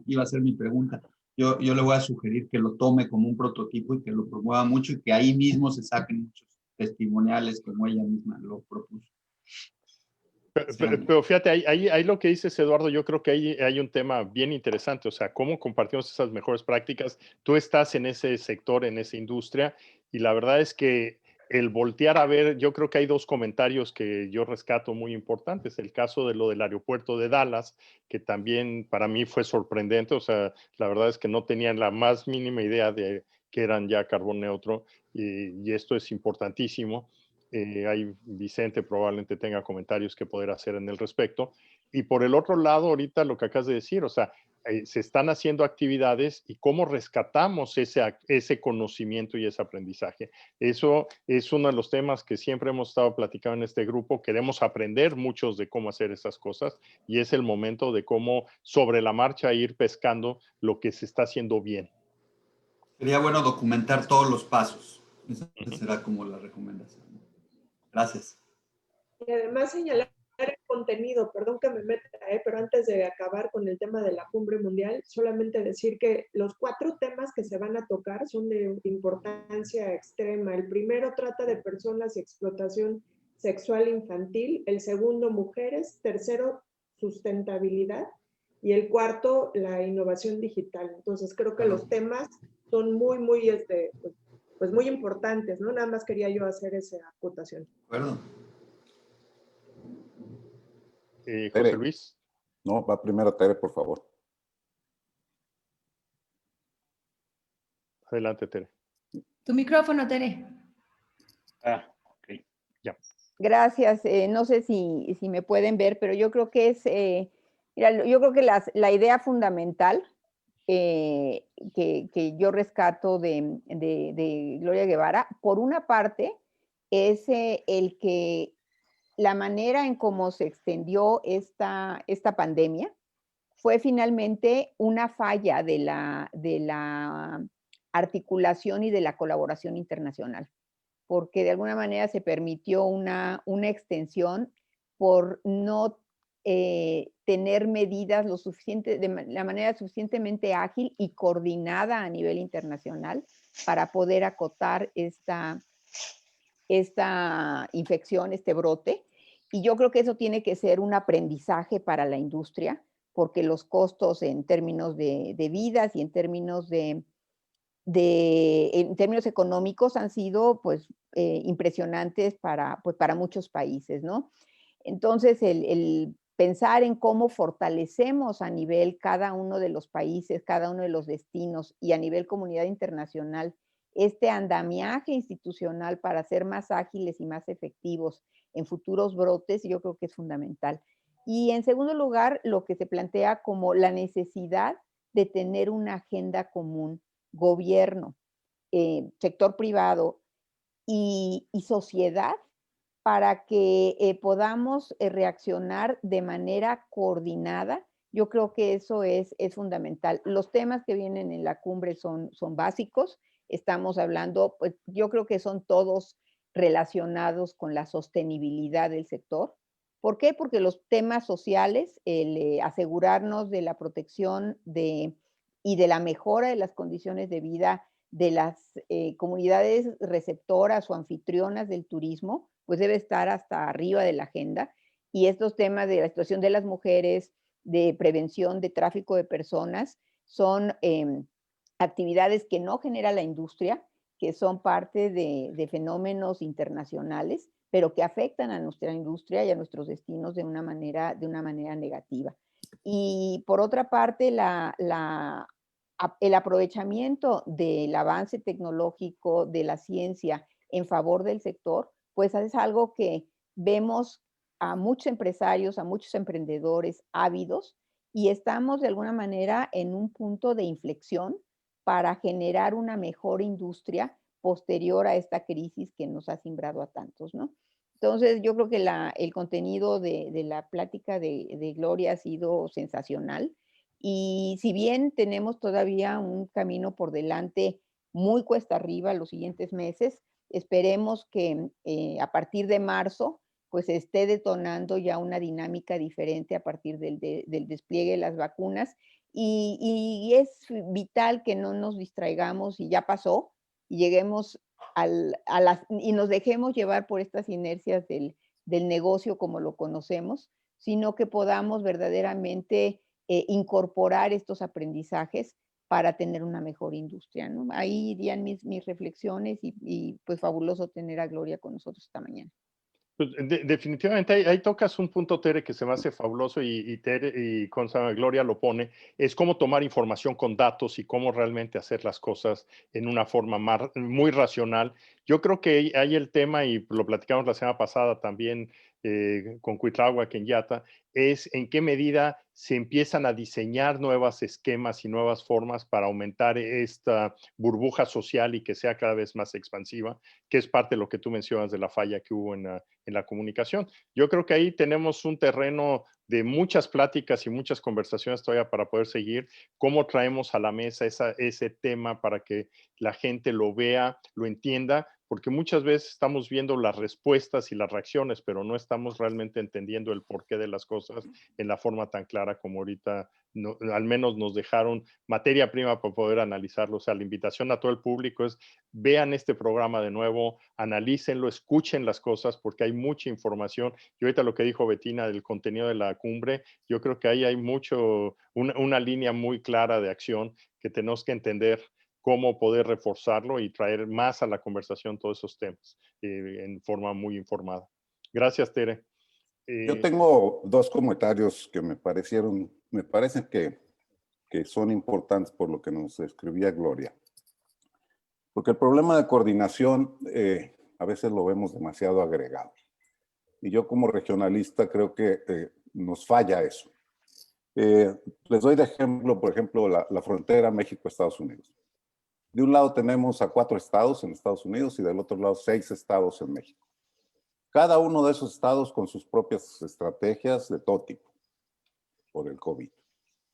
Iba a ser mi pregunta. Yo le voy a sugerir que lo tome como un prototipo y que lo promueva mucho y que ahí mismo se saquen muchos testimoniales como ella misma lo propuso. Pero fíjate, ahí lo que dices, Eduardo, yo creo que ahí hay un tema bien interesante, o sea, cómo compartimos esas mejores prácticas. Tú estás en ese sector, en esa industria, y la verdad es que el voltear a ver, yo creo que hay dos comentarios que yo rescato muy importantes. El caso de lo del aeropuerto de Dallas, que también para mí fue sorprendente, o sea, la verdad es que no tenían la más mínima idea de que eran ya carbón neutro, y esto es importantísimo. Ahí Vicente probablemente tenga comentarios que poder hacer en el respecto. Y por el otro lado, ahorita lo que acabas de decir, o sea, se están haciendo actividades y cómo rescatamos ese conocimiento y ese aprendizaje. Eso es uno de los temas que siempre hemos estado platicando en este grupo. Queremos aprender muchos de cómo hacer esas cosas y es el momento de cómo sobre la marcha ir pescando lo que se está haciendo bien. Sería bueno documentar todos los pasos. Esa será como la recomendación. Gracias. Y además señalar el contenido, perdón que me meta, pero antes de acabar con el tema de la cumbre mundial, solamente decir que los 4 temas que se van a tocar son de importancia extrema. El primero trata de personas y explotación sexual infantil, el segundo mujeres, tercero sustentabilidad y el cuarto la innovación digital. Entonces creo que los temas son muy pues muy importantes, ¿no? Nada más quería yo hacer esa acotación. Bueno. José Luis. No, va primero Tere, por favor. Adelante, Tere. Tu micrófono, Tere. Ok, ya. Gracias. No sé si me pueden ver, pero yo creo que mira, yo creo que la idea fundamental que yo rescato de Gloria Guevara, por una parte, es el que la manera en cómo se extendió esta pandemia fue finalmente una falla de la articulación y de la colaboración internacional, porque de alguna manera se permitió una extensión por no tener medidas de la manera suficientemente ágil y coordinada a nivel internacional para poder acotar esta infección, este brote. Y yo creo que eso tiene que ser un aprendizaje para la industria, porque los costos en términos de vidas y en términos en términos económicos han sido pues impresionantes para muchos países, ¿no? Entonces, el pensar en cómo fortalecemos a nivel cada uno de los países, cada uno de los destinos y a nivel comunidad internacional este andamiaje institucional para ser más ágiles y más efectivos en futuros brotes, yo creo que es fundamental. Y en segundo lugar, lo que se plantea como la necesidad de tener una agenda común, gobierno, sector privado y sociedad, para que podamos reaccionar de manera coordinada. Yo creo que eso es fundamental. Los temas que vienen en la cumbre son básicos. Estamos hablando, pues yo creo que son todos relacionados con la sostenibilidad del sector. ¿Por qué? Porque los temas sociales, el asegurarnos de la protección y de la mejora de las condiciones de vida de las comunidades receptoras o anfitrionas del turismo, pues debe estar hasta arriba de la agenda. Y estos temas de la situación de las mujeres, de prevención de tráfico de personas, son actividades que no genera la industria, que son parte de fenómenos internacionales, pero que afectan a nuestra industria y a nuestros destinos de una manera negativa. Y por otra parte, el aprovechamiento del avance tecnológico, de la ciencia en favor del sector, pues es algo que vemos a muchos empresarios, a muchos emprendedores ávidos, y estamos de alguna manera en un punto de inflexión para generar una mejor industria posterior a esta crisis que nos ha cimbrado a tantos, ¿no? Entonces, yo creo que el contenido de la plática de Gloria ha sido sensacional, y si bien tenemos todavía un camino por delante muy cuesta arriba los siguientes meses, esperemos que a partir de marzo pues esté detonando ya una dinámica diferente a partir del despliegue de las vacunas, y es vital que no nos distraigamos y ya pasó, y lleguemos y nos dejemos llevar por estas inercias del negocio como lo conocemos, sino que podamos verdaderamente incorporar estos aprendizajes para tener una mejor industria, ¿no? Ahí irían mis reflexiones, y pues fabuloso tener a Gloria con nosotros esta mañana. Pues, definitivamente ahí tocas un punto, Tere, que se me hace fabuloso, y con Gloria lo pone, es cómo tomar información con datos y cómo realmente hacer las cosas en una forma muy racional. Yo creo que hay el tema, y lo platicamos la semana pasada también, con Cuitláhuac, Kenyatta, es en qué medida se empiezan a diseñar nuevos esquemas y nuevas formas para aumentar esta burbuja social y que sea cada vez más expansiva, que es parte de lo que tú mencionas de la falla que hubo en la comunicación. Yo creo que ahí tenemos un terreno de muchas pláticas y muchas conversaciones todavía para poder seguir, cómo traemos a la mesa ese tema para que la gente lo vea, lo entienda, porque muchas veces estamos viendo las respuestas y las reacciones, pero no estamos realmente entendiendo el porqué de las cosas en la forma tan clara como ahorita al menos nos dejaron materia prima para poder analizarlo. O sea, la invitación a todo el público es vean este programa de nuevo, analícenlo, escuchen las cosas porque hay mucha información. Y ahorita lo que dijo Bettina del contenido de la cumbre, yo creo que ahí hay una línea muy clara de acción que tenemos que entender cómo poder reforzarlo y traer más a la conversación todos esos temas en forma muy informada. Gracias, Tere. Yo tengo dos comentarios que me parecen que son importantes por lo que nos escribía Gloria. Porque el problema de coordinación a veces lo vemos demasiado agregado. Y yo como regionalista creo que nos falla eso. Les doy de ejemplo, por ejemplo, la frontera México-Estados Unidos. De un lado tenemos a 4 estados en Estados Unidos y del otro lado 6 estados en México. Cada uno de esos estados con sus propias estrategias de todo tipo por el COVID,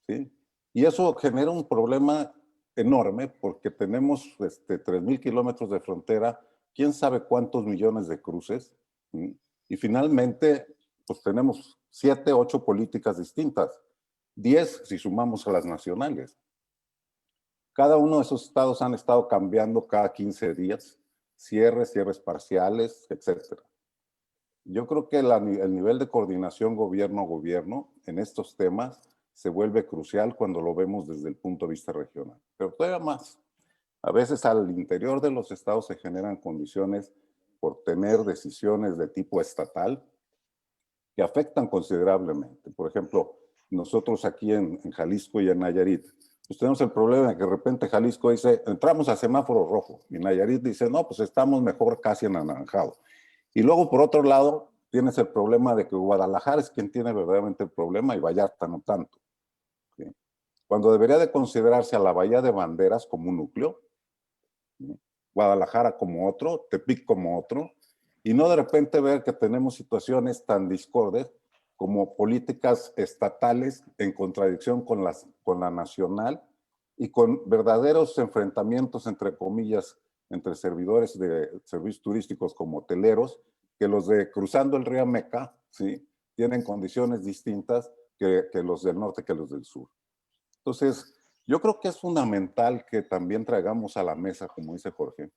¿sí? Y eso genera un problema enorme porque tenemos 3,000 kilómetros de frontera, quién sabe cuántos millones de cruces, ¿sí? Y finalmente pues tenemos 7, 8 políticas distintas, 10 si sumamos a las nacionales. Cada uno de esos estados han estado cambiando cada 15 días, cierres parciales, etcétera. Yo creo que el nivel de coordinación gobierno-gobierno en estos temas se vuelve crucial cuando lo vemos desde el punto de vista regional. Pero todavía más. A veces al interior de los estados se generan condiciones por tener decisiones de tipo estatal que afectan considerablemente. Por ejemplo, nosotros aquí en Jalisco y en Nayarit, pues tenemos el problema de que de repente Jalisco dice, entramos a semáforo rojo, y Nayarit dice, no, pues estamos mejor casi en anaranjado. Y luego, por otro lado, tienes el problema de que Guadalajara es quien tiene verdaderamente el problema y Vallarta no tanto, ¿sí? Cuando debería de considerarse a la Bahía de Banderas como un núcleo, ¿sí? Guadalajara como otro, Tepic como otro, y no de repente ver que tenemos situaciones tan discordes como políticas estatales en contradicción con la nacional y con verdaderos enfrentamientos, entre comillas, entre servidores de servicios turísticos como hoteleros, que los de cruzando el río Meca, ¿sí? Tienen condiciones distintas que los del norte que los del sur. Entonces, yo creo que es fundamental que también traigamos a la mesa, como dice Jorge,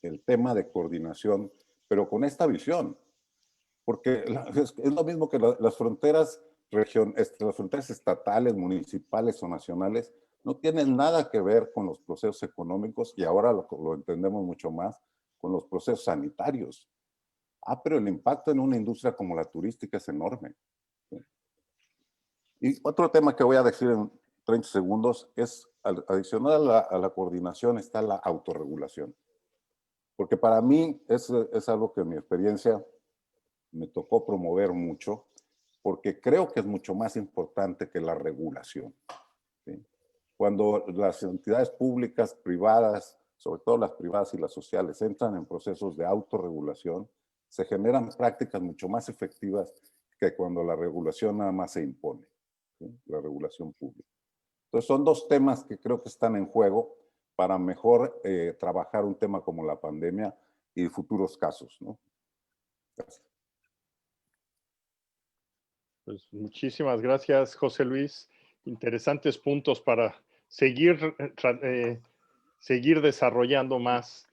el tema de coordinación, pero con esta visión. Porque es lo mismo que las fronteras estatales, municipales o nacionales no tienen nada que ver con los procesos económicos y ahora lo entendemos mucho más con los procesos sanitarios. Pero el impacto en una industria como la turística es enorme. ¿Sí? Y otro tema que voy a decir en 30 segundos es, adicional a la coordinación está la autorregulación. Porque para mí es algo que en mi experiencia me tocó promover mucho, porque creo que es mucho más importante que la regulación, ¿sí? Cuando las entidades públicas, privadas, sobre todo las privadas y las sociales, entran en procesos de autorregulación, se generan prácticas mucho más efectivas que cuando la regulación nada más se impone, ¿sí? La regulación pública. Entonces son dos temas que creo que están en juego para mejor trabajar un tema como la pandemia y futuros casos, ¿no? Gracias. Pues muchísimas gracias, José Luis. Interesantes puntos para seguir desarrollando más.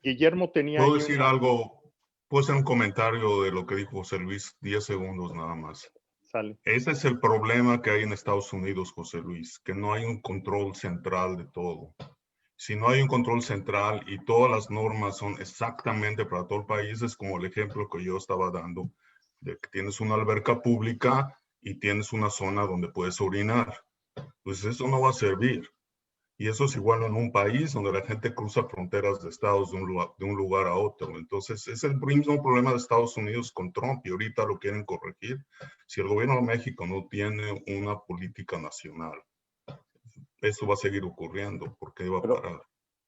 Guillermo tenía... ¿Puedo decir algo? ¿Puedo hacer un comentario de lo que dijo José Luis? 10 segundos nada más. Sale. Ese es el problema que hay en Estados Unidos, José Luis, que no hay un control central de todo. Si no hay un control central y todas las normas son exactamente para todo el país, es como el ejemplo que yo estaba dando, de que tienes una alberca pública y tienes una zona donde puedes orinar. Pues eso no va a servir. Y eso es igual en un país donde la gente cruza fronteras de estados de un lugar a otro. Entonces, es el mismo problema de Estados Unidos con Trump y ahorita lo quieren corregir. Si el gobierno de México no tiene una política nacional, eso va a seguir ocurriendo porque va a parar.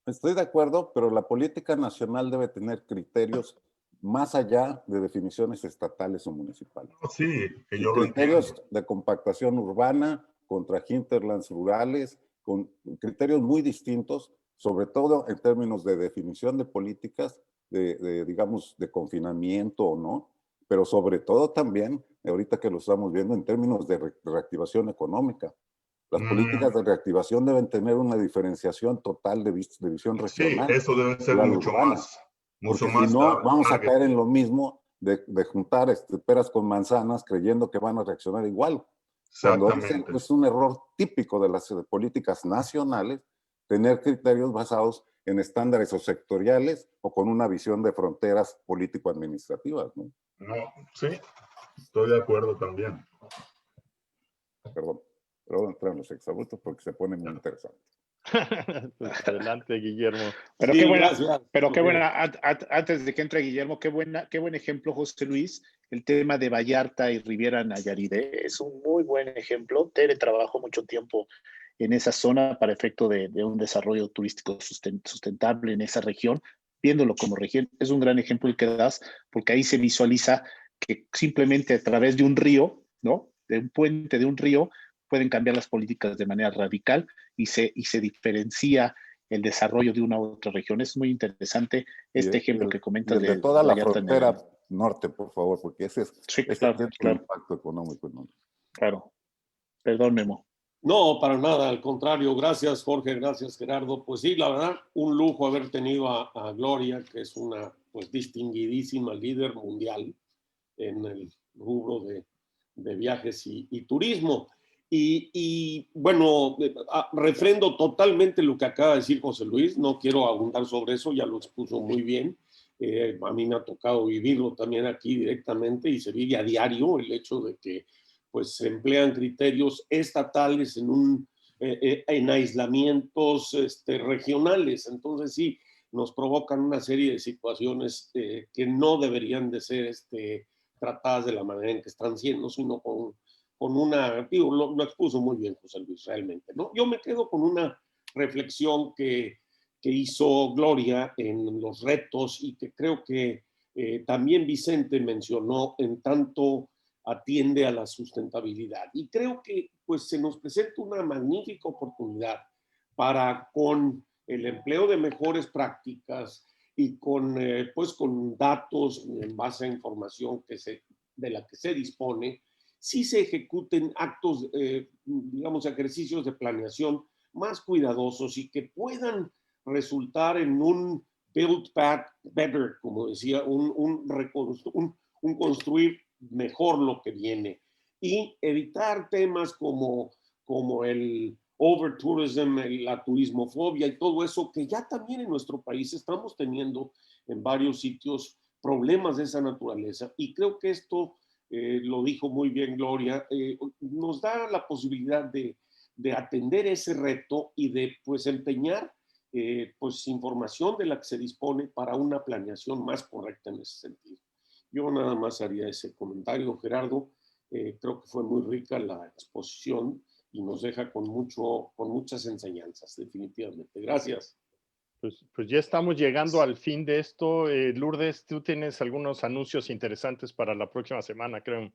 Estoy de acuerdo, pero la política nacional debe tener criterios más allá de definiciones estatales o municipales. Sí, que yo lo criterios entiendo. de compactación urbana contra hinterlands rurales, con criterios muy distintos, sobre todo en términos de definición de políticas, digamos, de confinamiento o no, pero sobre todo también, ahorita que lo estamos viendo, en términos de reactivación económica. Las políticas de reactivación deben tener una diferenciación total de visión regional. Sí, eso debe ser mucho más. Porque si no, vamos a caer en lo mismo de juntar peras con manzanas creyendo que van a reaccionar igual. Cuando es un error típico de las políticas nacionales tener criterios basados en estándares o sectoriales o con una visión de fronteras político-administrativas, ¿no? No, sí, estoy de acuerdo también. Perdón, pero entrar en los exabruptos porque se pone muy interesante. Pues adelante, Guillermo. Pero sí, qué buena, gracias. pero qué buena, antes de que entre Guillermo, qué buen ejemplo, José Luis, el tema de Vallarta y Riviera Nayarit. Es un muy buen ejemplo. Tere trabajó mucho tiempo en esa zona para efecto de un desarrollo turístico sustentable en esa región, viéndolo como región. Es un gran ejemplo el que das, porque ahí se visualiza que simplemente a través de un río, ¿no? De un puente de un río, pueden cambiar las políticas de manera radical y se diferencia el desarrollo de una u otra región. Es muy interesante este ejemplo que comentas de toda la frontera norte, por favor, porque ese es el impacto económico. ¿No? Claro. Perdón, Memo. No, para nada, al contrario. Gracias, Jorge, gracias, Gerardo. Pues sí, la verdad, un lujo haber tenido a Gloria, que es una pues distinguidísima líder mundial en el rubro de viajes y turismo. Y bueno, refrendo totalmente lo que acaba de decir José Luis, no quiero abundar sobre eso, ya lo expuso muy bien. A mí me ha tocado vivirlo también aquí directamente y se vive a diario el hecho de que pues, se emplean criterios estatales en aislamientos regionales. Entonces sí, nos provocan una serie de situaciones que no deberían de ser tratadas de la manera en que están siendo, sino con una, digo, lo expuso muy bien José Luis, realmente, ¿no? Yo me quedo con una reflexión que hizo Gloria en los retos y que creo que también Vicente mencionó en tanto atiende a la sustentabilidad. Y creo que pues se nos presenta una magnífica oportunidad para con el empleo de mejores prácticas y con datos en base a información de la que se dispone, si se ejecuten actos, digamos, ejercicios de planeación más cuidadosos y que puedan resultar en un build back better, como decía, un construir mejor lo que viene y evitar temas como el overtourism, la turismofobia y todo eso que ya también en nuestro país estamos teniendo en varios sitios problemas de esa naturaleza y creo que esto lo dijo muy bien Gloria, nos da la posibilidad de atender ese reto y de pues empeñar pues información de la que se dispone para una planeación más correcta en ese sentido. Yo nada más haría ese comentario, Gerardo. Creo que fue muy rica la exposición y nos deja con muchas enseñanzas, definitivamente. Gracias. Pues ya estamos llegando al fin de esto. Lourdes, tú tienes algunos anuncios interesantes para la próxima semana, creo.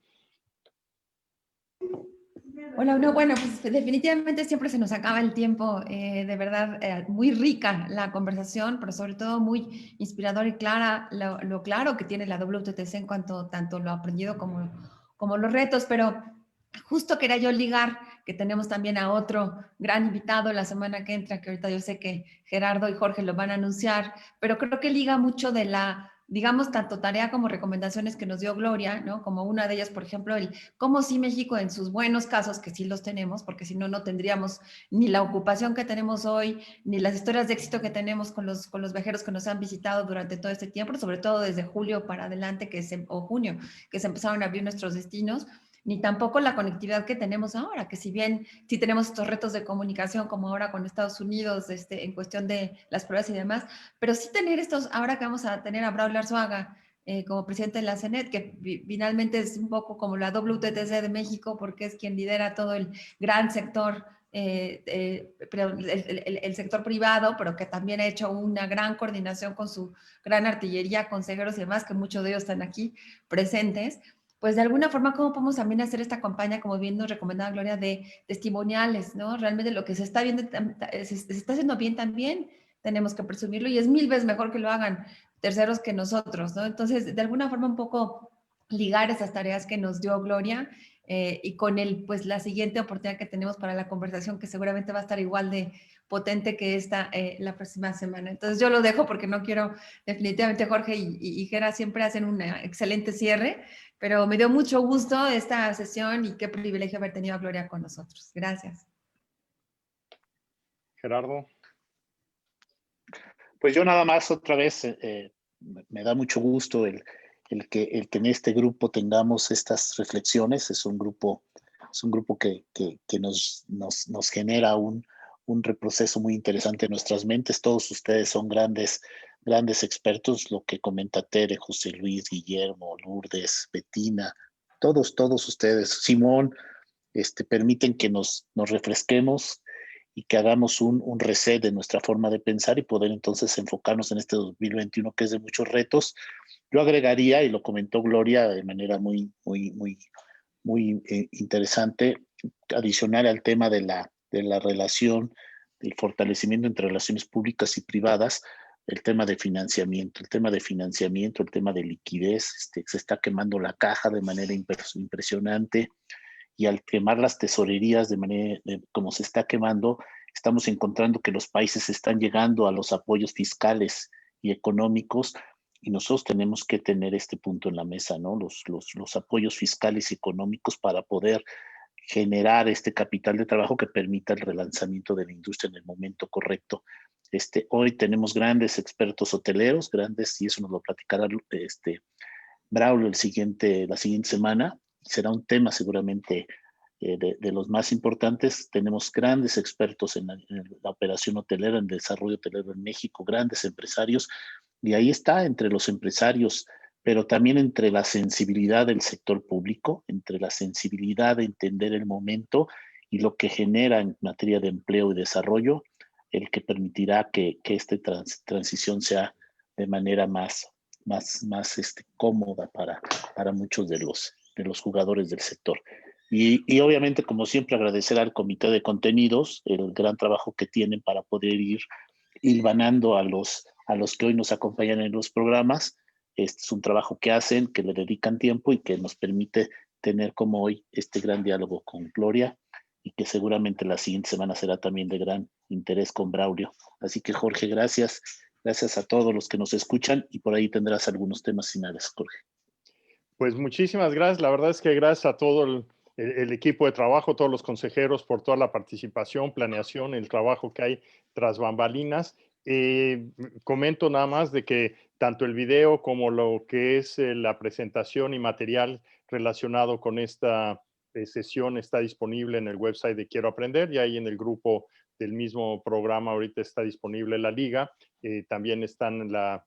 Hola, no, bueno, pues definitivamente siempre se nos acaba el tiempo. De verdad, muy rica la conversación, pero sobre todo muy inspiradora y clara, lo claro que tiene la WTTC en cuanto tanto lo aprendido como los retos, pero justo quería yo ligar que tenemos también a otro gran invitado la semana que entra, que ahorita yo sé que Gerardo y Jorge lo van a anunciar, pero creo que liga mucho de la, digamos, tanto tarea como recomendaciones que nos dio Gloria, ¿no? Como una de ellas, por ejemplo, el cómo sí México en sus buenos casos, que sí los tenemos, porque si no, no tendríamos ni la ocupación que tenemos hoy, ni las historias de éxito que tenemos con los viajeros que nos han visitado durante todo este tiempo, sobre todo desde julio para adelante, o junio, que se empezaron a abrir nuestros destinos. ni tampoco la conectividad que tenemos ahora, que si bien sí tenemos estos retos de comunicación como ahora con Estados Unidos en cuestión de las pruebas y demás, pero sí tener estos, ahora que vamos a tener a Braulio Arzuaga como presidente de la CENET, que finalmente es un poco como la WTTC de México, porque es quien lidera todo el gran sector, el sector privado, pero que también ha hecho una gran coordinación con su gran artillería, consejeros y demás, que muchos de ellos están aquí presentes. Pues de alguna forma, ¿cómo podemos también hacer esta campaña, como bien nos recomendaba Gloria, de testimoniales, ¿no? Realmente lo que se está viendo, se está haciendo bien también, tenemos que presumirlo y es 1000 veces mejor que lo hagan terceros que nosotros, ¿no? Entonces, de alguna forma un poco ligar esas tareas que nos dio Gloria y con pues la siguiente oportunidad que tenemos para la conversación, que seguramente va a estar igual de potente que esta la próxima semana. Entonces yo lo dejo porque no quiero, definitivamente Jorge y Gera siempre hacen un excelente cierre, pero me dio mucho gusto esta sesión y qué privilegio haber tenido a Gloria con nosotros. Gracias. Gerardo. Pues yo nada más otra vez me da mucho gusto el que en este grupo tengamos estas reflexiones. Es un grupo que nos genera un reproceso muy interesante en nuestras mentes. Todos ustedes son grandes expertos, lo que comenta Tere, José Luis, Guillermo, Lourdes, Bettina, todos ustedes, Simón, permiten que nos refresquemos y que hagamos un reset de nuestra forma de pensar y poder entonces enfocarnos en este 2021 que es de muchos retos. Yo agregaría, y lo comentó Gloria de manera muy interesante, adicional al tema de la relación, del fortalecimiento entre relaciones públicas y privadas, el tema de financiamiento, el tema de liquidez, se está quemando la caja de manera impresionante. Y al quemar las tesorerías como se está quemando, estamos encontrando que los países están llegando a los apoyos fiscales y económicos y nosotros tenemos que tener este punto en la mesa, ¿no? Los apoyos fiscales y económicos para poder generar este capital de trabajo que permita el relanzamiento de la industria en el momento correcto. Hoy tenemos grandes expertos hoteleros, y eso nos lo platicará Braulio la siguiente semana. Será un tema seguramente de los más importantes. Tenemos grandes expertos en la operación hotelera, en desarrollo hotelero en México, grandes empresarios, y ahí está entre los empresarios, pero también entre la sensibilidad del sector público, entre la sensibilidad de entender el momento y lo que genera en materia de empleo y desarrollo, el que permitirá que esta transición sea de manera más cómoda para muchos de los jugadores del sector. Y obviamente, como siempre, agradecer al Comité de Contenidos el gran trabajo que tienen para poder ir hilvanando a los que hoy nos acompañan en los programas. Este es un trabajo que hacen, que le dedican tiempo y que nos permite tener como hoy este gran diálogo con Gloria y que seguramente la siguiente semana será también de gran interés con Braulio. Así que, Jorge, gracias. Gracias a todos los que nos escuchan y por ahí tendrás algunos temas finales, Jorge. Pues muchísimas gracias. La verdad es que gracias a todo el equipo de trabajo, todos los consejeros por toda la participación, planeación, el trabajo que hay tras bambalinas. Comento nada más de que tanto el video como lo que es la presentación y material relacionado con esta sesión está disponible en el website de Quiero Aprender y ahí en el grupo del mismo programa ahorita está disponible la liga. También está en la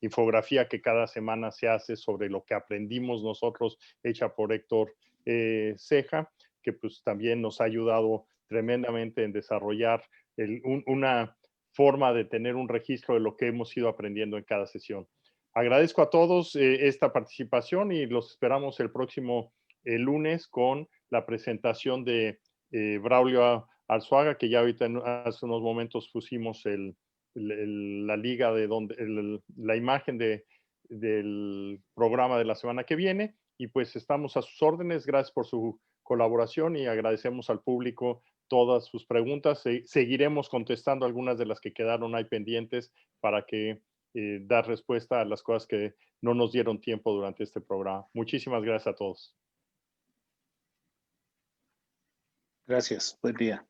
infografía que cada semana se hace sobre lo que aprendimos nosotros, hecha por Héctor Ceja, que pues también nos ha ayudado tremendamente en desarrollar una forma de tener un registro de lo que hemos ido aprendiendo en cada sesión. Agradezco a todos esta participación y los esperamos el próximo lunes con la presentación de Braulio Arzuaga, que ya ahorita hace unos momentos pusimos la liga de donde la imagen del programa de la semana que viene y pues estamos a sus órdenes. Gracias por su colaboración y agradecemos al público todas sus preguntas. Seguiremos contestando algunas de las que quedaron ahí pendientes para que dar respuesta a las cosas que no nos dieron tiempo durante este programa. Muchísimas gracias a todos. Gracias. Buen día.